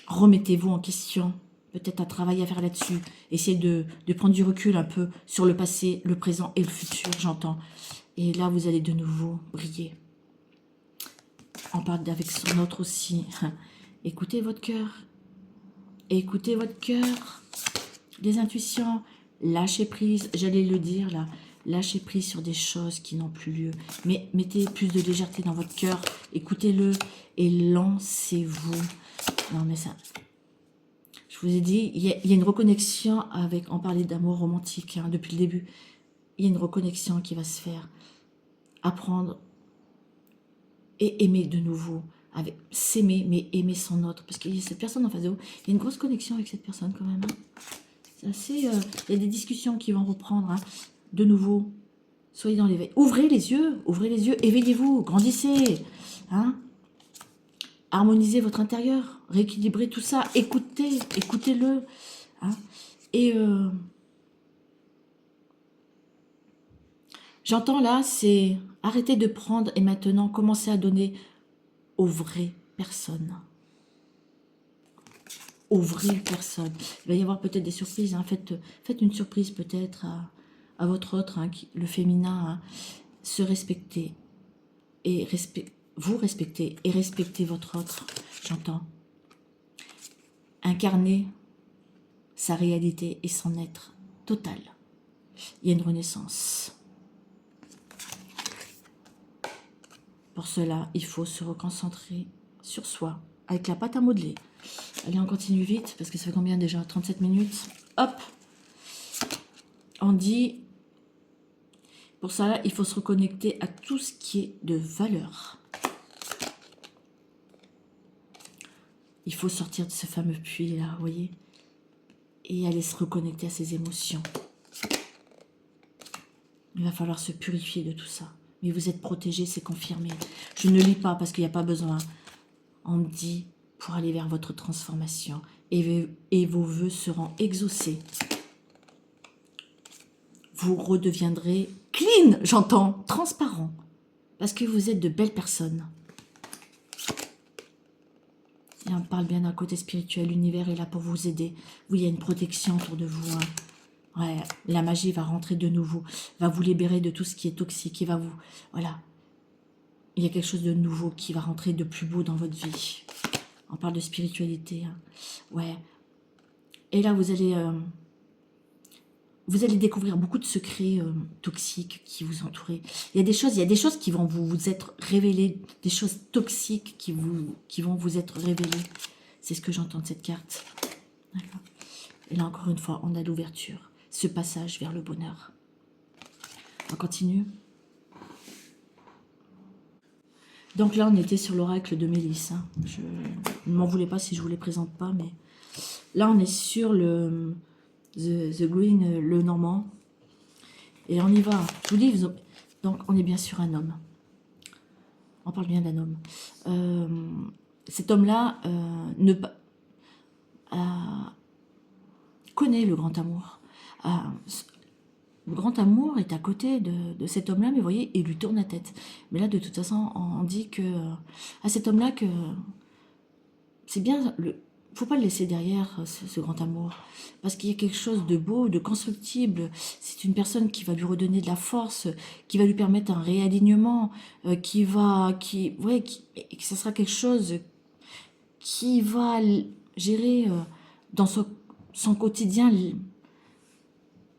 Remettez-vous en question. Peut-être un travail à faire là-dessus. Essayez de prendre du recul un peu sur le passé, le présent et le futur, j'entends. Et là, vous allez de nouveau briller. On parle avec son autre aussi. Écoutez votre cœur. Écoutez votre cœur. Des intuitions. Lâchez prise. J'allais le dire là. Lâchez prise sur des choses qui n'ont plus lieu. Mais mettez plus de légèreté dans votre cœur. Écoutez-le et lancez-vous. Non mais ça... Je vous ai dit, il y a une reconnexion avec... On parlait d'amour romantique depuis le début. Il y a une reconnexion qui va se faire. Apprendre et aimer de nouveau. S'aimer, mais aimer son autre. Parce qu'il y a cette personne en face de vous. Il y a une grosse connexion avec cette personne quand même. C'est assez... il y a des discussions qui vont reprendre. De nouveau, soyez dans l'éveil. Ouvrez les yeux, éveillez-vous, grandissez. Harmonisez votre intérieur, rééquilibrez tout ça. Écoutez-le. Et j'entends là, c'est arrêtez de prendre et maintenant commencez à donner aux vraies personnes. Aux vraies personnes. Il va y avoir peut-être des surprises. Faites une surprise peut-être à votre autre, le féminin. Se respecter et vous respectez et respectez votre autre. J'entends. Incarner sa réalité et son être total. Il y a une renaissance. Pour cela, il faut se reconcentrer sur soi, avec la pâte à modeler. Allez, on continue vite, parce que ça fait combien déjà? 37 minutes. Hop. On dit, pour cela, il faut se reconnecter à tout ce qui est de valeur. Il faut sortir de ce fameux puits-là, vous voyez, et aller se reconnecter à ses émotions. Il va falloir se purifier de tout ça. Mais vous êtes protégé, c'est confirmé. Je ne lis pas parce qu'il n'y a pas besoin. On me dit pour aller vers votre transformation. Et vos vœux seront exaucés. Vous redeviendrez clean, j'entends, transparent. Parce que vous êtes de belles personnes. Et on parle bien d'un côté spirituel. L'univers est là pour vous aider. Oui, il y a une protection autour de vous. Ouais, la magie va rentrer de nouveau, va vous libérer de tout ce qui est toxique et va vous... Voilà. Il y a quelque chose de nouveau qui va rentrer de plus beau dans votre vie. On parle de spiritualité. Ouais. Et là, vous allez découvrir beaucoup de secrets toxiques qui vous entourent. Il y a des choses qui vont vous être révélées, des choses toxiques qui vont vous être révélées. C'est ce que j'entends de cette carte. D'accord. Et là, encore une fois, on a l'ouverture. Ce passage vers le bonheur. On continue. Donc là, on était sur l'oracle de Mélisse. Je ne m'en voulais pas si je ne vous les présente pas, mais là, on est sur le The Green, le Normand. Et on y va. Je vous dis, donc on est bien sur un homme. On parle bien d'un homme. Cet homme-là connaît le grand amour. Le grand amour est à côté de cet homme-là, mais vous voyez, il lui tourne la tête. Mais là, de toute façon, on dit que à cet homme-là que c'est bien, faut pas le laisser derrière ce grand amour, parce qu'il y a quelque chose de beau, de constructible. C'est une personne qui va lui redonner de la force, qui va lui permettre un réalignement, que ça sera quelque chose qui va gérer dans son quotidien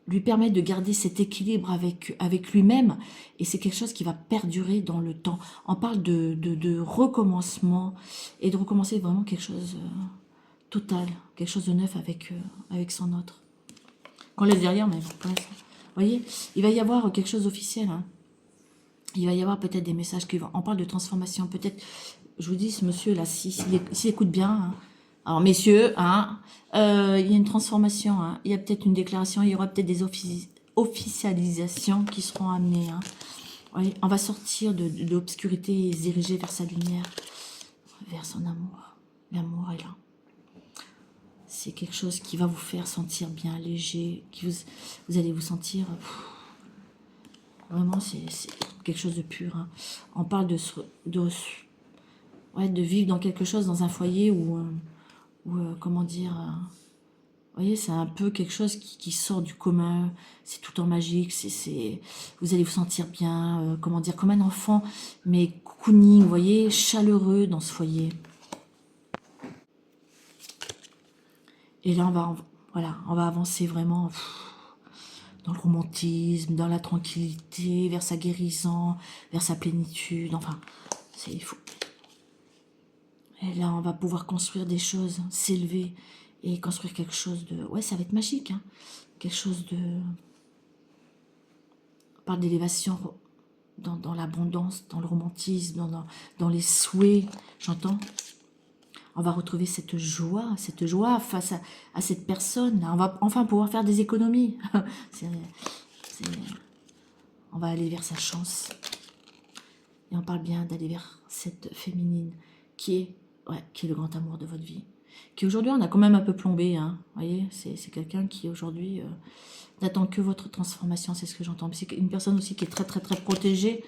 lui permettre de garder cet équilibre avec lui-même, et c'est quelque chose qui va perdurer dans le temps. On parle de recommencement, et de recommencer vraiment quelque chose total, quelque chose de neuf avec son autre. Qu'on laisse derrière, mais bon, pour l'instant. Vous voyez, il va y avoir quelque chose d'officiel, hein. Il va y avoir peut-être des messages qui vont... On parle de transformation, peut-être... Je vous dis, ce monsieur-là, s'il écoute bien, hein, alors messieurs, hein, il y a une transformation, hein, il y a peut-être une déclaration, il y aura peut-être des officialisations qui seront amenées. Hein. Oui, on va sortir de l'obscurité et se diriger vers sa lumière, vers son amour. L'amour est là. C'est quelque chose qui va vous faire sentir bien léger, vous allez vous sentir... Vraiment, c'est quelque chose de pur. Hein. On parle de vivre dans quelque chose, dans un foyer où comment dire, vous voyez, c'est un peu quelque chose qui sort du commun, c'est tout en magique, vous allez vous sentir bien, comment dire, comme un enfant, mais cocooning, vous voyez, chaleureux dans ce foyer. Et là, on va avancer vraiment dans le romantisme, dans la tranquillité, vers sa guérison, vers sa plénitude, enfin, c'est fou. Et là, on va pouvoir construire des choses, s'élever et construire quelque chose de... Ouais, ça va être magique, hein. Quelque chose de... On parle d'élévation dans l'abondance, dans le romantisme, dans les souhaits, j'entends. On va retrouver cette joie face à cette personne. On va enfin pouvoir faire des économies. On va aller vers sa chance. Et on parle bien d'aller vers cette féminine qui est le grand amour de votre vie. Qui aujourd'hui, on a quand même un peu plombé. Hein. Vous voyez, c'est quelqu'un qui aujourd'hui n'attend que votre transformation, c'est ce que j'entends. C'est une personne aussi qui est très, très, très protégée.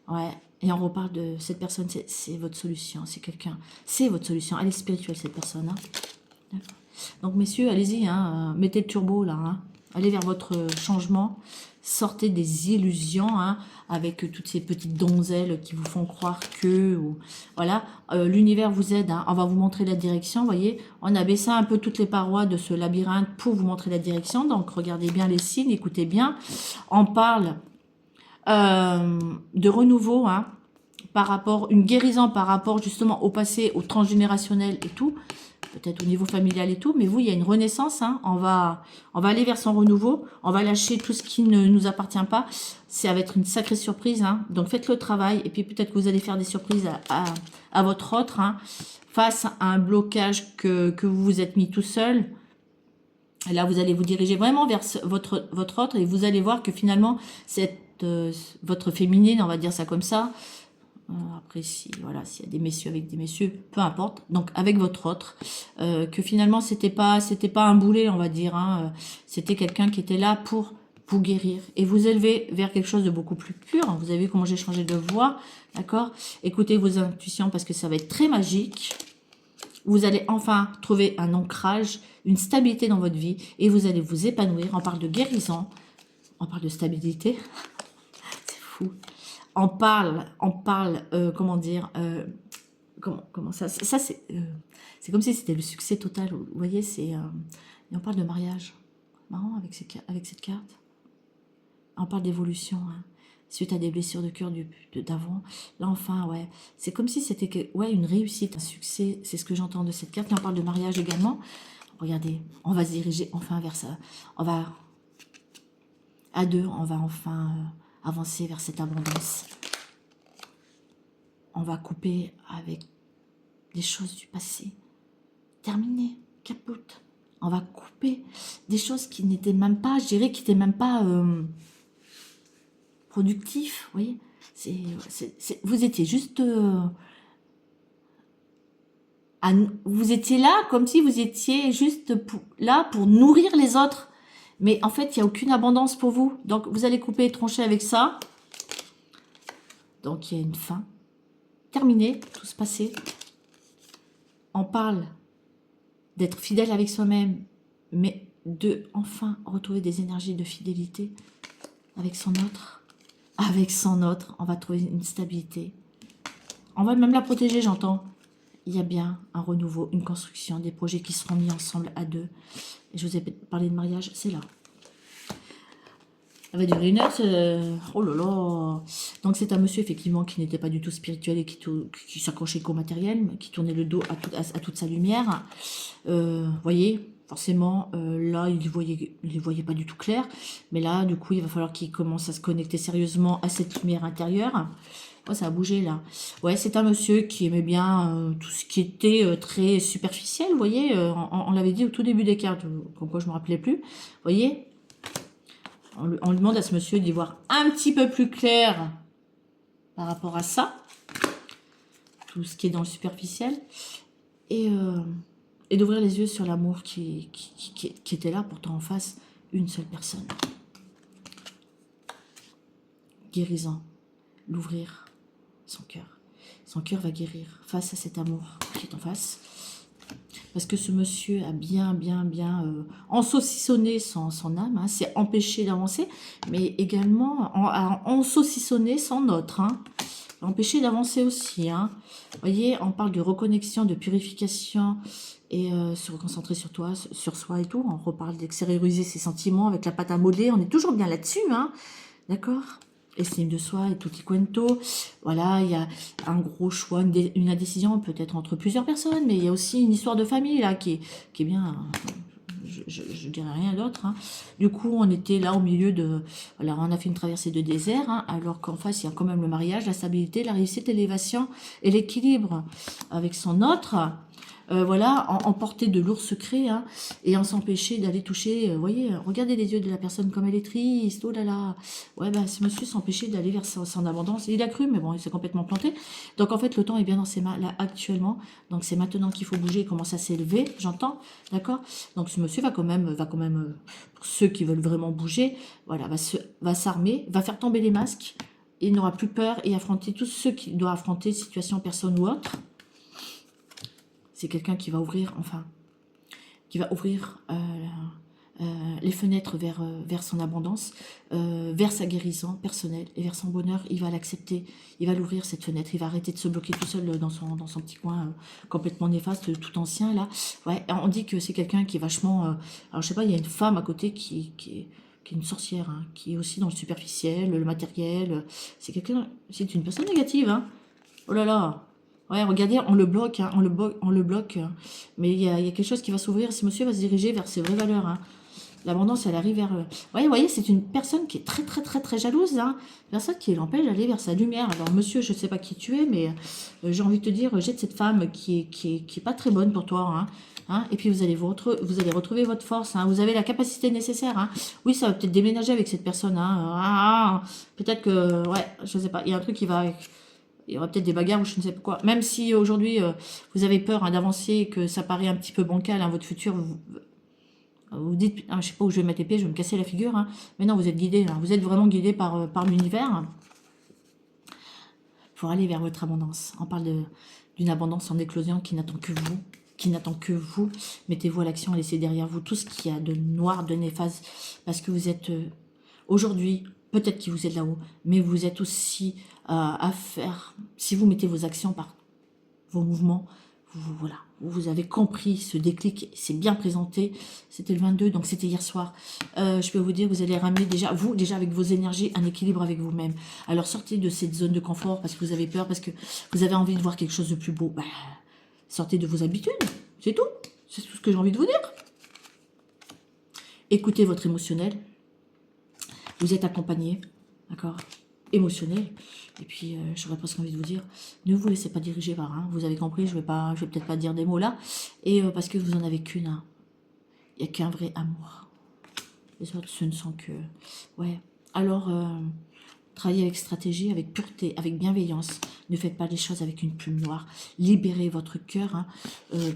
Ouais. Et on reparle de cette personne, c'est votre solution. C'est votre solution. Elle est spirituelle, cette personne. Hein. Donc, messieurs, allez-y, hein, mettez le turbo, là. Hein. Allez vers votre changement. Sortez des illusions, hein, avec toutes ces petites donzelles qui vous font croire que... voilà, l'univers vous aide, hein, on va vous montrer la direction, vous voyez. On a baissé un peu toutes les parois de ce labyrinthe pour vous montrer la direction. Donc, regardez bien les signes, écoutez bien. On parle de renouveau, hein, par rapport, une guérison par rapport justement au passé, au transgénérationnel et tout, peut-être au niveau familial et tout, mais vous, il y a une renaissance, hein, on va aller vers son renouveau, on va lâcher tout ce qui ne nous appartient pas, ça va être une sacrée surprise, hein, donc faites le travail, et puis peut-être que vous allez faire des surprises à votre autre, hein, face à un blocage que vous vous êtes mis tout seul. Et là, vous allez vous diriger vraiment vers votre autre, et vous allez voir que finalement, votre féminine, on va dire ça comme ça, après, s'il y a des messieurs avec des messieurs, peu importe. Donc, avec votre autre, que finalement, c'était pas un boulet, on va dire. Hein, c'était quelqu'un qui était là pour vous guérir et vous élever vers quelque chose de beaucoup plus pur. Vous avez vu comment j'ai changé de voix, d'accord? Écoutez vos intuitions parce que ça va être très magique. Vous allez enfin trouver un ancrage, une stabilité dans votre vie et vous allez vous épanouir. On parle de guérison, on parle de stabilité. C'est fou. On parle, comment dire, comment ça c'est comme si c'était le succès total. Vous voyez, et on parle de mariage. Marrant avec cette carte. On parle d'évolution, hein, suite à des blessures de cœur d'avant. Là, enfin, ouais, c'est comme si c'était une réussite, un succès. C'est ce que j'entends de cette carte. Et on parle de mariage également. Regardez, on va se diriger enfin vers ça. À deux, on va enfin avancer vers cette abondance. On va couper avec des choses du passé. Terminé, capote. On va couper des choses qui n'étaient même pas, je dirais, qui n'étaient même pas productifs. Vous voyez, vous étiez juste... vous étiez là comme si vous étiez juste là pour nourrir les autres. Mais en fait, il n'y a aucune abondance pour vous. Donc, vous allez couper et trancher avec ça. Donc, il y a une fin. Terminé, tout se passé. On parle d'être fidèle avec soi-même, mais de enfin retrouver des énergies de fidélité avec son autre. Avec son autre, on va trouver une stabilité. On va même la protéger, j'entends. Il y a bien un renouveau, une construction, des projets qui seront mis ensemble à deux. Et je vous ai parlé de mariage, c'est là. Ça va durer 1 heure. Oh là là. Donc c'est un monsieur effectivement qui n'était pas du tout spirituel et qui s'accrochait qu'au matériel, mais qui tournait le dos à toute sa lumière. Voyez, forcément, là, il voyait pas du tout clair. Mais là, du coup, il va falloir qu'il commence à se connecter sérieusement à cette lumière intérieure. Oh, ça a bougé là. Ouais, c'est un monsieur qui aimait bien tout ce qui était très superficiel, vous voyez. On l'avait dit au tout début des cartes, comme quoi je me rappelais plus. Vous voyez, on lui demande à ce monsieur d'y voir un petit peu plus clair par rapport à ça. Tout ce qui est dans le superficiel. Et d'ouvrir les yeux sur l'amour qui était là, pourtant en face, une seule personne. Guérisant. L'ouvrir, son cœur. Son cœur va guérir face à cet amour qui est en face. Parce que ce monsieur a bien ensaucissonné son âme, hein, s'est empêché d'avancer, mais également a ensaucissonné son autre, hein, empêché d'avancer aussi. Hein. Vous voyez, on parle de reconnexion, de purification, et se reconcentrer sur toi, sur soi et tout. On reparle d'extérioriser ses sentiments avec la pâte à modeler, on est toujours bien là-dessus, hein, d'accord ? Estime de soi et tutti quanto. Voilà, il y a un gros choix, une indécision peut-être entre plusieurs personnes, mais il y a aussi une histoire de famille là qui est bien. Je dirais rien d'autre. Hein. Du coup, on était là au milieu de. Voilà, on a fait une traversée de désert, hein, alors qu'en face, il y a quand même le mariage, la stabilité, la réussite, l'élévation et l'équilibre avec son autre. Voilà, emporter de lourds secrets, hein, et en s'empêcher d'aller toucher, voyez, regardez les yeux de la personne comme elle est triste, oh là là, ouais, bah, ce monsieur s'empêchait d'aller vers son abondance, il a cru, mais bon, il s'est complètement planté, donc en fait, le temps est bien dans ses mains, là, actuellement, donc c'est maintenant qu'il faut bouger, il commence à s'élever, j'entends, d'accord, donc ce monsieur va quand même, pour ceux qui veulent vraiment bouger, voilà, va s'armer, va faire tomber les masques, il n'aura plus peur et affronter tous ceux qui doivent affronter, situation, personne ou autre. C'est quelqu'un qui va ouvrir, les fenêtres vers son abondance, vers sa guérison personnelle et vers son bonheur. Il va l'accepter, il va l'ouvrir cette fenêtre, il va arrêter de se bloquer tout seul dans son petit coin complètement néfaste, tout ancien là. Ouais, on dit que c'est quelqu'un qui est vachement... alors je sais pas, il y a une femme à côté qui est une sorcière, hein, qui est aussi dans le superficiel, le matériel. C'est une personne négative, hein. Oh là là. Ouais, regardez, on le bloque, hein, on le bloque. Mais il y a quelque chose qui va s'ouvrir. Ce monsieur va se diriger vers ses vraies valeurs. Hein. L'abondance, elle arrive vers... Ouais, vous voyez, c'est une personne qui est très jalouse. Hein. Une personne qui l'empêche d'aller vers sa lumière. Alors, monsieur, je ne sais pas qui tu es, mais j'ai envie de te dire, jette cette femme qui est pas très bonne pour toi. Hein. Hein, et puis, vous allez retrouver votre force. Hein. Vous avez la capacité nécessaire. Hein. Oui, ça va peut-être déménager avec cette personne. Hein. Peut-être que... Ouais, je ne sais pas. Il y a un truc qui va... Il y aura peut-être des bagarres ou je ne sais pas quoi. Même si aujourd'hui, vous avez peur, hein, d'avancer et que ça paraît un petit peu bancal, hein, votre futur, vous dites, ah, je sais pas où je vais mettre les pieds, je vais me casser la figure. Hein. Mais non, vous êtes guidé. Hein. Vous êtes vraiment guidé par l'univers pour aller vers votre abondance. On parle d'une abondance en éclosion qui n'attend que vous. Qui n'attend que vous. Mettez-vous à l'action, laissez derrière vous tout ce qu'il y a de noir, de néfaste. Parce que vous êtes aujourd'hui... Peut-être que vous êtes là-haut, mais vous êtes aussi à faire... Si vous mettez vos actions par vos mouvements, voilà, vous avez compris ce déclic, c'est bien présenté. C'était le 22, donc c'était hier soir. Je peux vous dire, vous allez ramener déjà avec vos énergies, un équilibre avec vous-même. Alors sortez de cette zone de confort parce que vous avez peur, parce que vous avez envie de voir quelque chose de plus beau. Bah, sortez de vos habitudes, c'est tout. C'est tout ce que j'ai envie de vous dire. Écoutez votre émotionnel. Vous êtes accompagné, d'accord, émotionnel. Et puis, j'aurais presque envie de vous dire, ne vous laissez pas diriger par un. Vous avez compris, je vais peut-être pas dire des mots là. Et parce que vous en avez qu'une. Hein. Il n'y a qu'un vrai amour. Les autres, ce ne sont que... Ouais. Alors, travaillez avec stratégie, avec pureté, avec bienveillance. Ne faites pas les choses avec une plume noire. Libérez votre cœur, hein,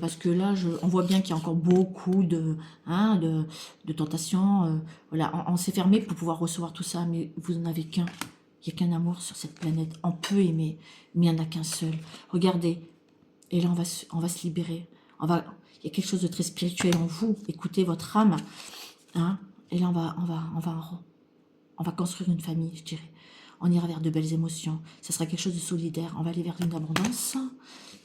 parce que là, on voit bien qu'il y a encore beaucoup de tentations. Voilà, on s'est fermé pour pouvoir recevoir tout ça, mais vous n'en avez qu'un. Il n'y a qu'un amour sur cette planète. On peut aimer, mais il n'y en a qu'un seul. Regardez, et là, on va se libérer. Il y a quelque chose de très spirituel en vous. Écoutez votre âme, hein, et là, on va construire une famille, je dirais. On ira vers de belles émotions. Ça sera quelque chose de solidaire. On va aller vers une abondance.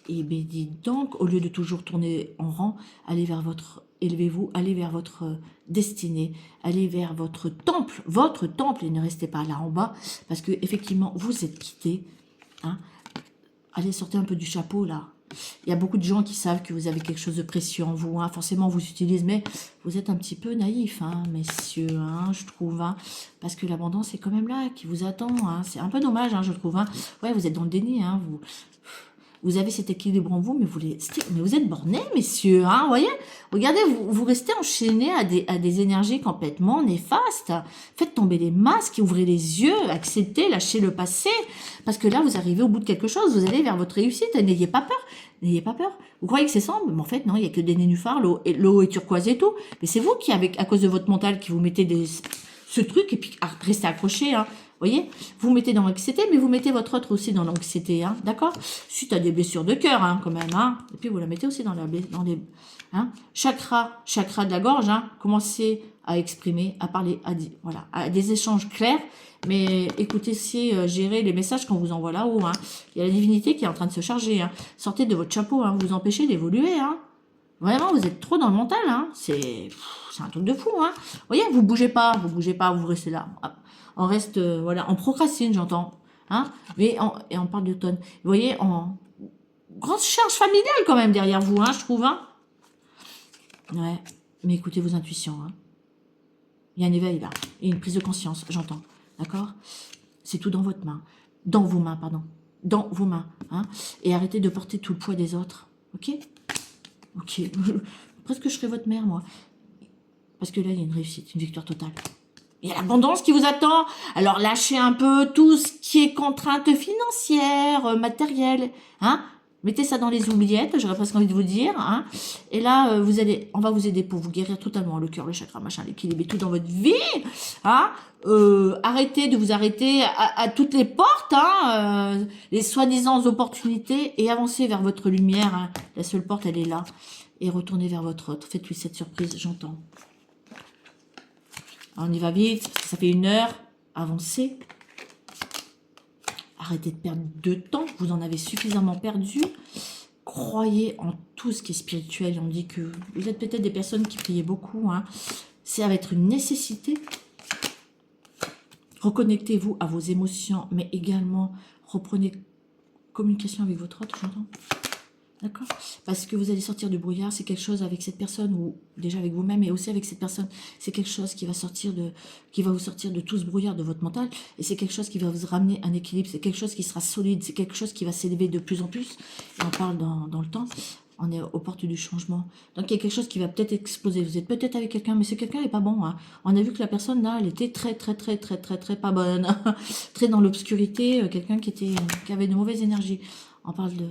Et bien, dis donc, au lieu de toujours tourner en rang, allez vers votre, élevez-vous, allez vers votre destinée, allez vers votre temple, et ne restez pas là en bas, parce que effectivement, vous êtes quitté. Hein. Allez, sortez un peu du chapeau, là. Il y a beaucoup de gens qui savent que vous avez quelque chose de précieux en vous. Hein. Forcément, on vous utilise, mais vous êtes un petit peu naïf, hein, messieurs, hein, je trouve. Hein, parce que l'abondance est quand même là, qui vous attend. Hein. C'est un peu dommage, hein, je trouve. Hein. Ouais, vous êtes dans le déni. Hein, vous avez cet équilibre en vous, mais vous êtes bornés, messieurs. Hein, voyez, regardez, vous restez enchaînés à des énergies complètement néfastes. Faites tomber les masques, ouvrez les yeux, acceptez, lâchez le passé. Parce que là, vous arrivez au bout de quelque chose, vous allez vers votre réussite. N'ayez pas peur. N'ayez pas peur. Vous croyez que c'est simple? Mais en fait, non, il n'y a que des nénuphars, l'eau est turquoise et tout. Mais c'est vous qui, à cause de votre mental, qui vous mettez ce truc et puis restez accrochés. Hein. Vous voyez, vous mettez dans l'anxiété, mais vous mettez votre autre aussi dans l'anxiété, hein, d'accord? Si tu as des blessures de cœur, hein, quand même, hein, et puis vous la mettez aussi dans les hein, chakra de la gorge, hein, commencez à exprimer, à parler, voilà, à des échanges clairs, mais écoutez aussi gérer les messages qu'on vous envoie là-haut, hein. Il y a la divinité qui est en train de se charger, hein. Sortez de votre chapeau, hein, vous empêchez d'évoluer, hein. Vraiment, vous êtes trop dans le mental, hein. C'est un truc de fou, hein. Vous voyez, vous bougez pas, vous restez là. On reste, voilà, on procrastine, j'entends. Hein, et on parle d'automne. Vous voyez, en grande charge familiale quand même derrière vous, hein, je trouve. Hein. Ouais, mais écoutez vos intuitions. Hein. Il y a un éveil là, et une prise de conscience, j'entends. D'accord? C'est tout dans votre main. Dans vos mains, pardon. Dans vos mains. Hein, et arrêtez de porter tout le poids des autres. Ok? Ok. Presque je serai votre mère, moi. Parce que là, il y a une réussite, une victoire totale. Il y a l'abondance qui vous attend. Alors lâchez un peu tout ce qui est contrainte financière, matérielle. Hein, mettez ça dans les oubliettes, j'aurais presque envie de vous dire. Hein. Et là, on va vous aider pour vous guérir totalement le cœur, le chakra, machin, l'équilibre et tout dans votre vie. Hein. Arrêtez de vous arrêter à toutes les portes, hein, les soi-disant opportunités, et avancez vers votre lumière. Hein. La seule porte, elle est là. Et retournez vers votre autre. Faites-lui cette surprise, j'entends. On y va vite, parce que ça fait 1 heure. Avancez. Arrêtez de perdre de temps. Vous en avez suffisamment perdu. Croyez en tout ce qui est spirituel. On dit que vous êtes peut-être des personnes qui priez beaucoup. Hein. Ça va être une nécessité. Reconnectez-vous à vos émotions, mais également reprenez communication avec votre autre, j'entends. D'accord? Parce que vous allez sortir du brouillard, c'est quelque chose avec cette personne, ou déjà avec vous-même, et aussi avec cette personne, c'est quelque chose qui va vous sortir de tout ce brouillard de votre mental, et c'est quelque chose qui va vous ramener un équilibre, c'est quelque chose qui sera solide, c'est quelque chose qui va s'élever de plus en plus, et on parle dans le temps, on est aux portes du changement. Donc il y a quelque chose qui va peut-être exploser, vous êtes peut-être avec quelqu'un, mais ce quelqu'un n'est pas bon. Hein. On a vu que la personne là, elle était très pas bonne, très dans l'obscurité, quelqu'un qui avait de mauvaises énergies. On parle de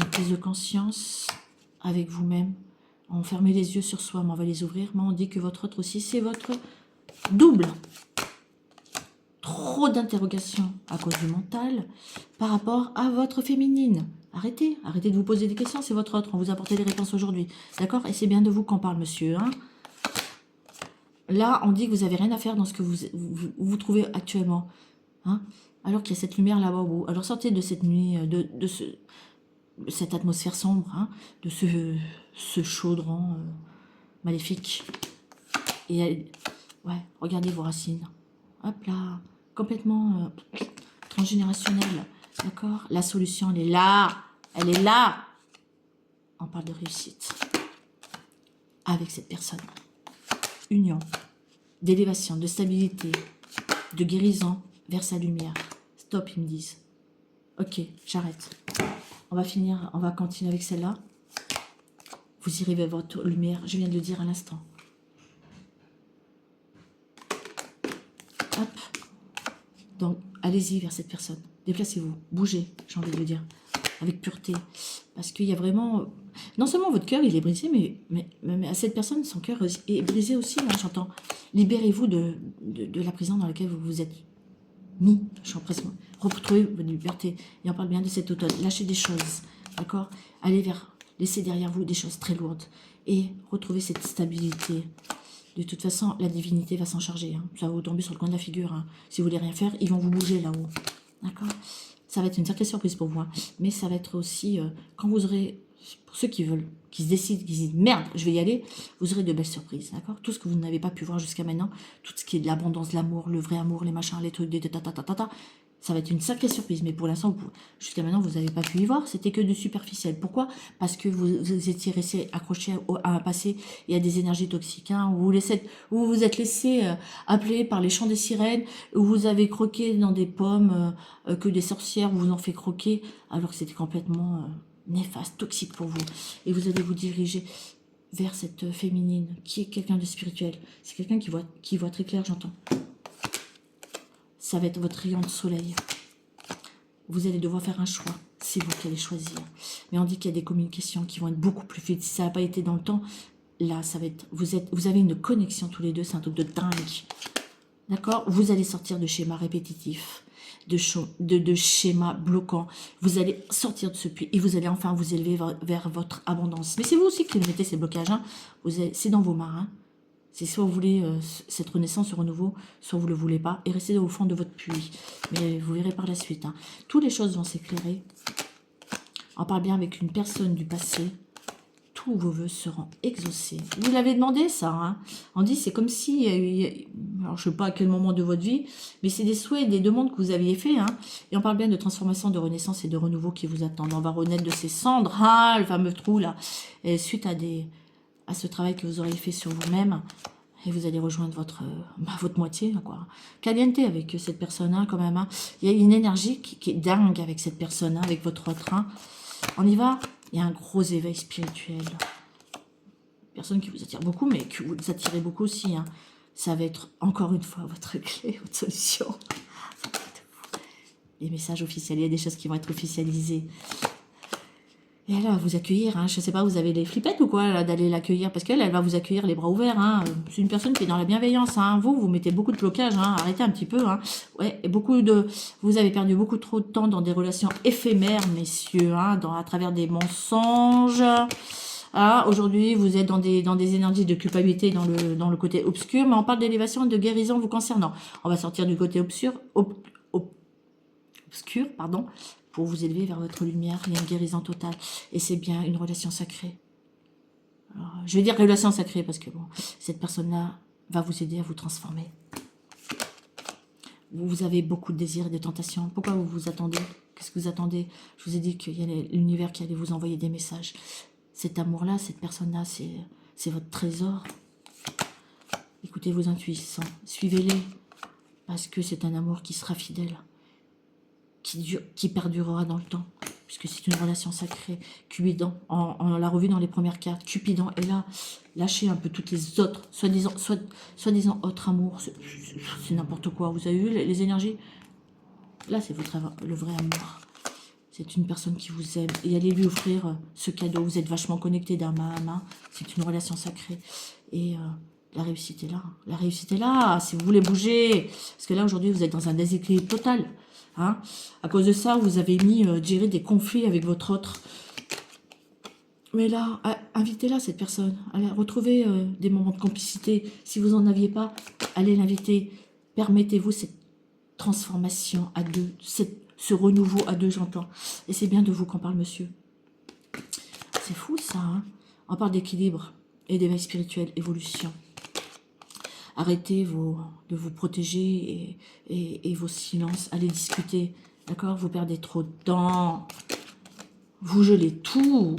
une prise de conscience avec vous-même. On ferme les yeux sur soi, mais on va les ouvrir. Mais on dit que votre autre aussi, c'est votre double. Trop d'interrogations à cause du mental par rapport à votre féminine. Arrêtez de vous poser des questions, c'est votre autre. On vous a apporté des réponses aujourd'hui. D'accord? Et c'est bien de vous qu'on parle, monsieur. Hein, là, on dit que vous n'avez rien à faire dans ce que vous trouvez actuellement. Hein, alors qu'il y a cette lumière là-bas au bout. Alors sortez de cette nuit, de cette atmosphère sombre, hein, de ce chaudron maléfique. Et ouais, regardez vos racines. Hop là, complètement transgénérationnelle. D'accord? La solution, elle est là. Elle est là. On parle de réussite. Avec cette personne. Union, d'élévation, de stabilité, de guérison vers sa lumière. Stop, ils me disent. Ok, j'arrête. On va continuer avec celle-là. Vous irez vers votre lumière, je viens de le dire à l'instant. Hop. Donc, allez-y vers cette personne. Déplacez-vous, bougez, j'ai envie de le dire, avec pureté. Parce qu'il y a vraiment... Non seulement votre cœur, il est brisé, mais à cette personne, son cœur est brisé aussi, là, j'entends. Libérez-vous de la prison dans laquelle vous vous êtes mis. Je suis presque... Retrouvez votre liberté. Et on parle bien de cet automne. Lâchez des choses, d'accord? Laissez derrière vous des choses très lourdes. Et retrouvez cette stabilité. De toute façon, la divinité va s'en charger. Hein. Ça va vous tomber sur le coin de la figure. Hein. Si vous voulez rien faire, ils vont vous bouger là-haut. D'accord? Ça va être une sacrée surprise pour vous, hein. Mais ça va être aussi, quand vous aurez, pour ceux qui veulent, qui se décident, qui se disent, merde, je vais y aller, vous aurez de belles surprises, d'accord? Tout ce que vous n'avez pas pu voir jusqu'à maintenant, tout ce qui est de l'abondance, l'amour, le vrai amour, les machins, les trucs, des ta, ça va être une sacrée surprise. Mais pour l'instant, jusqu'à maintenant, vous n'avez pas pu y voir. C'était que du superficiel. Pourquoi? Parce que vous étiez resté accroché à un passé et à des énergies toxiques. Hein. Vous vous êtes laissé appeler par les chants des sirènes, où vous avez croqué dans des pommes que des sorcières vous en fait croquer, alors que c'était complètement néfaste, toxique pour vous. Et vous allez vous diriger vers cette féminine qui est quelqu'un de spirituel. C'est quelqu'un qui voit très clair, j'entends. Ça va être votre rayon de soleil. Vous allez devoir faire un choix. C'est vous qui allez choisir. Mais on dit qu'il y a des communications qui vont être beaucoup plus vite. Si ça n'a pas été dans le temps, là, ça va être. Vous avez une connexion tous les deux. C'est un truc de dingue. D'accord? Vous allez sortir de schémas répétitifs, de schémas bloquants. Vous allez sortir de ce puits et vous allez enfin vous élever vers votre abondance. Mais c'est vous aussi qui mettez ces blocages. Hein. C'est dans vos mains. Hein. C'est soit vous voulez cette renaissance, ce renouveau, soit vous ne le voulez pas, et restez au fond de votre puits. Mais vous verrez par la suite. Hein. Toutes les choses vont s'éclairer. On parle bien avec une personne du passé. Tous vos vœux seront exaucés. Vous l'avez demandé, ça. Hein. On dit, c'est comme si... alors, je ne sais pas à quel moment de votre vie, mais c'est des souhaits, des demandes que vous aviez fait. Hein. Et on parle bien de transformation, de renaissance et de renouveau qui vous attendent. On va renaître de ces cendres. Ah, le fameux trou, là. Et suite à ce travail que vous aurez fait sur vous-même, et vous allez rejoindre votre moitié, quoi. Caliente avec cette personne, hein, quand même. Hein. Il y a une énergie qui est dingue avec cette personne, hein, avec votre autre. Hein. On y va. Il y a un gros éveil spirituel. Personne qui vous attire beaucoup, mais que vous attirez beaucoup aussi. Hein. Ça va être, encore une fois, votre clé, votre solution. Les messages officiels, il y a des choses qui vont être officialisées. Et elle va vous accueillir, hein. Je ne sais pas, vous avez les flippettes ou quoi, d'aller l'accueillir, parce qu'elle, elle va vous accueillir les bras ouverts, hein. C'est une personne qui est dans la bienveillance, hein. Vous mettez beaucoup de blocage, hein. Arrêtez un petit peu, hein. Ouais, et vous avez perdu beaucoup trop de temps dans des relations éphémères, messieurs, hein, à travers des mensonges. Ah, aujourd'hui, vous êtes dans des énergies de culpabilité dans le côté obscur, mais on parle d'élévation et de guérison vous concernant. On va sortir du côté obscur, pardon, pour vous élever vers votre lumière. Il y a une guérison totale. Et c'est bien une relation sacrée. Alors, je vais dire relation sacrée parce que bon, cette personne-là va vous aider à vous transformer. Vous avez beaucoup de désirs et de tentations. Pourquoi vous vous attendez? Qu'est-ce que vous attendez? Je vous ai dit qu'il y a l'univers qui allait vous envoyer des messages. Cet amour-là, cette personne-là, c'est votre trésor. Écoutez vos intuitions. Suivez-les. Parce que c'est un amour qui sera fidèle. Qui perdurera dans le temps, puisque c'est une relation sacrée. Cupidon, on l'a revu dans les premières cartes, Cupidon est là, lâchez un peu toutes les autres, soi-disant autres amours, c'est n'importe quoi, vous avez vu les énergies? Là, c'est le vrai amour. C'est une personne qui vous aime, et allez lui offrir ce cadeau, vous êtes vachement connectés d'un main à main, c'est une relation sacrée, et... la réussite est là. La réussite est là, si vous voulez bouger. Parce que là, aujourd'hui, vous êtes dans un déséquilibre total. Hein. À cause de ça, vous avez géré des conflits avec votre autre. Mais là, invitez-la, cette personne. Allez, retrouvez des moments de complicité. Si vous n'en aviez pas, allez l'inviter. Permettez-vous cette transformation à deux, ce renouveau à deux, j'entends. Et c'est bien de vous qu'en parle monsieur. C'est fou, ça. Hein. On parle d'équilibre et d'éveil spirituel, évolution. Arrêtez de vous protéger et vos silences. Allez discuter, d'accord? Vous perdez trop de temps. Vous gelez tout.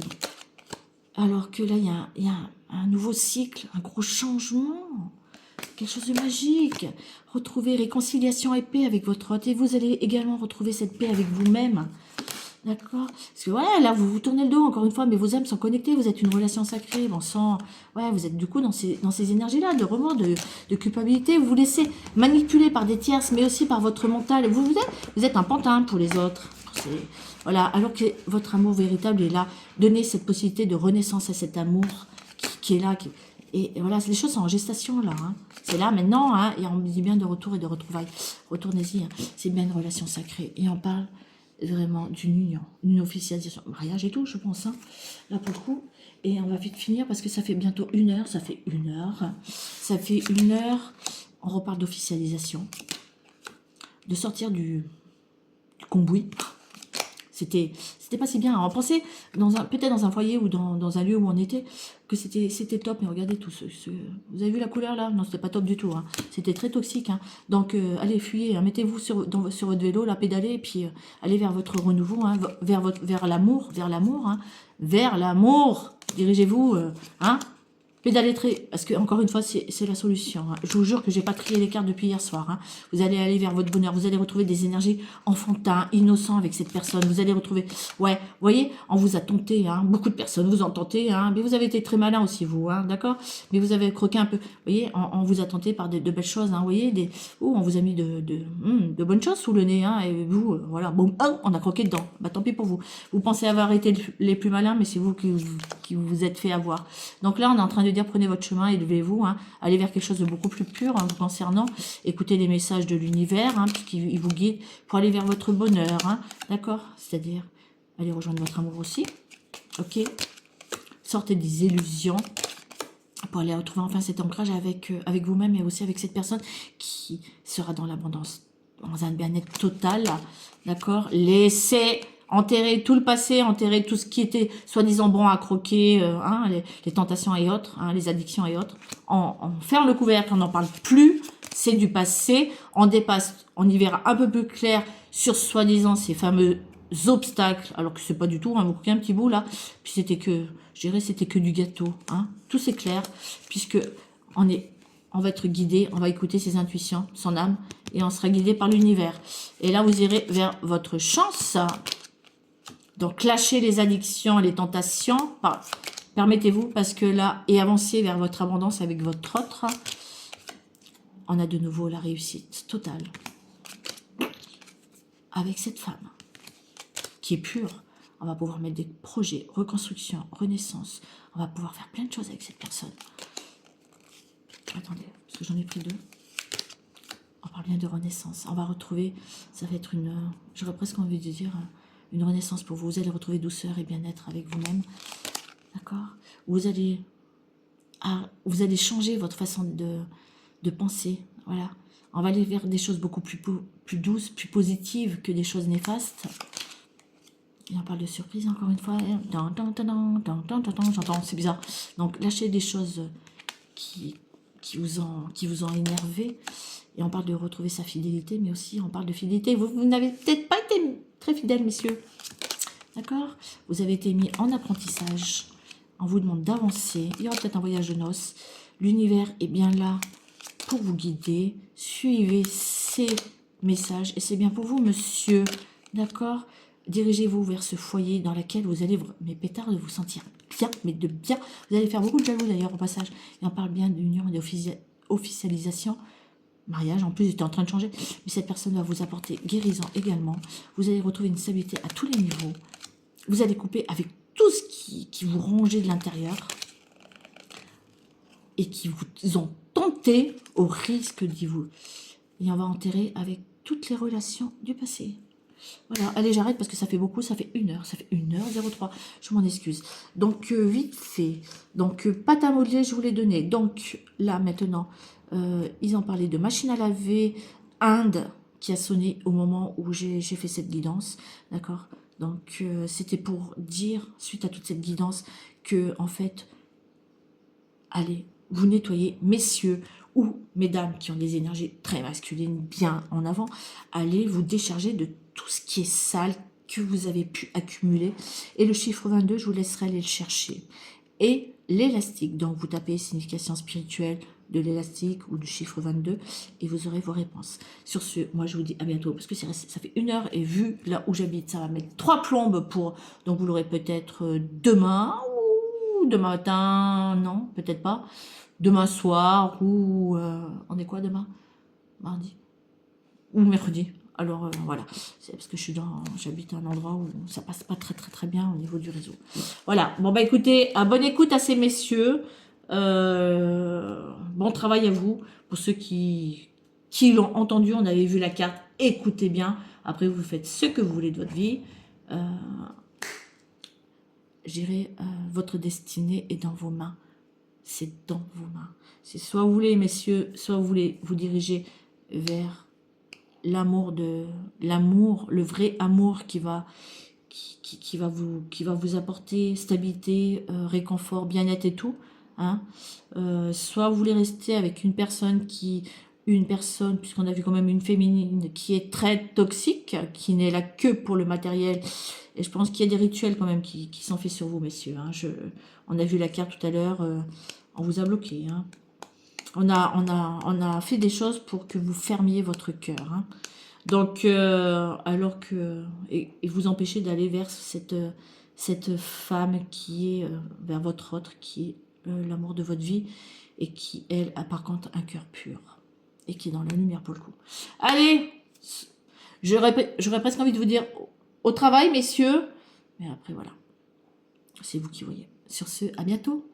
Alors que là, il y a un nouveau cycle, un gros changement. Quelque chose de magique. Retrouvez réconciliation et paix avec votre hôte. Et vous allez également retrouver cette paix avec vous-même. D'accord? Parce que ouais, là, vous vous tournez le dos, encore une fois, mais vos âmes sont connectées, vous êtes une relation sacrée, bon sang. Ouais, vous êtes du coup dans ces énergies-là, de remords, de culpabilité. Vous vous laissez manipuler par des tierces, mais aussi par votre mental. Vous êtes un pantin pour les autres. Voilà, alors que votre amour véritable est là. Donnez cette possibilité de renaissance à cet amour qui est là. Et voilà, les choses sont en gestation, là. Hein. C'est là, maintenant, hein, et on dit bien de retour et de retrouvailles. Retournez-y, hein. C'est bien une relation sacrée. Et on parle vraiment d'une union, une officialisation, mariage et tout, je pense, hein, là pour le coup. Et on va vite finir parce que ça fait bientôt 1 heure, ça fait 1 heure. Ça fait 1 heure, on reparle d'officialisation, de sortir du cambouis, C'était pas si bien. Alors, pensez, peut-être dans un foyer ou dans un lieu où on était, que c'était top. Mais regardez tout vous avez vu la couleur là? Non, c'était pas top du tout. Hein. C'était très toxique. Hein. Donc, allez, fuyez. Hein. Mettez-vous sur votre vélo, là, pédalez, et puis allez vers votre renouveau, hein, vers l'amour, hein, vers l'amour. Dirigez-vous, hein. Pédaler très, parce que encore une fois, c'est la solution. Hein. Je vous jure que j'ai pas trié les cartes depuis hier soir. Hein. Vous allez aller vers votre bonheur. Vous allez retrouver des énergies enfantins, innocents avec cette personne. Vous allez retrouver, ouais, vous voyez, on vous a tenté. Hein. Beaucoup de personnes vous ont tenté. Hein. Mais vous avez été très malin aussi, vous, hein, d'accord. Mais vous avez croqué un peu. Vous voyez, on vous a tenté par de belles choses. Hein. Vous voyez, on vous a mis de bonnes choses sous le nez. Hein. Et vous, voilà, bon, on a croqué dedans. Bah tant pis pour vous. Vous pensez avoir été les plus malins, mais c'est vous qui vous êtes fait avoir. Donc là, on est en train de dire prenez votre chemin, élevez-vous, hein, allez vers quelque chose de beaucoup plus pur hein, vous concernant, écoutez les messages de l'univers, hein, puisqu'il vous guide pour aller vers votre bonheur, hein, d'accord, c'est-à-dire allez rejoindre votre amour aussi, ok, sortez des illusions pour aller retrouver enfin cet ancrage avec vous-même et aussi avec cette personne qui sera dans l'abondance, dans un bien-être total, d'accord, laissez enterrer tout le passé, enterrer tout ce qui était soi-disant bon à croquer, hein, les tentations et autres, hein, les addictions et autres. On ferme le couvercle, on n'en parle plus, c'est du passé. On dépasse, on y verra un peu plus clair sur soi-disant ces fameux obstacles, alors que c'est pas du tout, hein, vous croquez un petit bout là, puis c'était que, je dirais, c'était que du gâteau, hein. Tout c'est clair, puisque on va être guidé, on va écouter ses intuitions, son âme, et on sera guidé par l'univers. Et là, vous irez vers votre chance. Donc, lâchez les addictions, les tentations. Permettez-vous, parce que là, et avancez vers votre abondance avec votre autre. On a de nouveau la réussite totale. Avec cette femme, qui est pure, on va pouvoir mettre des projets, reconstruction, renaissance. On va pouvoir faire plein de choses avec cette personne. Attendez, parce que j'en ai pris deux. On parle bien de renaissance. On va retrouver, ça va être j'aurais presque envie de dire, une renaissance pour vous. Vous allez retrouver douceur et bien-être avec vous-même. D'accord? Vous allez changer votre façon de penser. Voilà. On va aller vers des choses beaucoup plus douces, plus positives que des choses néfastes. Et on parle de surprise encore une fois. J'entends, c'est bizarre. Donc, lâchez des choses qui vous ont énervé. Et on parle de retrouver sa fidélité, mais aussi on parle de fidélité. Vous n'avez peut-être pas été très fidèle, messieurs. D'accord? Vous avez été mis en apprentissage. On vous demande d'avancer. Il y aura peut-être un voyage de noces. L'univers est bien là pour vous guider. Suivez ces messages. Et c'est bien pour vous, monsieur. D'accord? Dirigez-vous vers ce foyer dans lequel vous allez, mes pétards, de vous sentir bien, mais de bien. Vous allez faire beaucoup de jaloux d'ailleurs au passage. Et on parle bien d'union et d'officialisation. Mariage, en plus, j'étais en train de changer. Mais cette personne va vous apporter guérison également. Vous allez retrouver une stabilité à tous les niveaux. Vous allez couper avec tout ce qui vous rongeait de l'intérieur et qui vous ont tenté au risque d'y vous. Et on va enterrer avec toutes les relations du passé. Voilà, allez, j'arrête parce que ça fait beaucoup, ça fait 1 heure, ça fait 1h03, je m'en excuse. Donc, vite fait, donc, pâte à modeler, je vous l'ai donné. Donc, là, maintenant, ils ont parlé de machine à laver, Inde, qui a sonné au moment où j'ai fait cette guidance, d'accord? Donc, c'était pour dire, suite à toute cette guidance, que, en fait, allez, vous nettoyez, messieurs, ou mesdames qui ont des énergies très masculines bien en avant, allez vous décharger de tout ce qui est sale que vous avez pu accumuler. Et le chiffre 22, je vous laisserai aller le chercher. Et l'élastique, donc vous tapez signification spirituelle de l'élastique ou du chiffre 22 et vous aurez vos réponses. Sur ce, moi je vous dis à bientôt parce que ça fait 1 heure et vu là où j'habite, ça va mettre 3 plombes pour... Donc vous l'aurez peut-être demain ou demain matin, non, peut-être pas. Demain soir ou... on est quoi demain? Mardi ou mercredi. Alors voilà, c'est parce que j'habite à un endroit où ça passe pas très bien au niveau du réseau. Voilà, bon bah écoutez, bonne écoute à ces messieurs. Bon travail à vous. Pour ceux qui l'ont entendu, on avait vu la carte, écoutez bien. Après vous faites ce que vous voulez de votre vie. J'irai, votre destinée est dans vos mains. C'est dans vos mains. C'est soit vous voulez, messieurs, soit vous voulez vous diriger vers l'amour, le vrai amour qui va qui va vous apporter stabilité, réconfort, bien-être et tout. Hein. Soit vous voulez rester avec une personne, puisqu'on a vu quand même une féminine qui est très toxique, qui n'est là que pour le matériel. Et je pense qu'il y a des rituels quand même qui sont faits sur vous, messieurs. Hein. On a vu la carte tout à l'heure, on vous a bloqué. Hein. On a fait des choses pour que vous fermiez votre cœur. Hein. Donc, alors que... Et vous empêchez d'aller vers cette femme qui est vers votre autre, qui est l'amour de votre vie, et qui, elle, a par contre un cœur pur. Et qui est dans la lumière pour le coup. Allez, j'aurais presque envie de vous dire au travail, messieurs. Mais après, voilà. C'est vous qui voyez. Sur ce, à bientôt.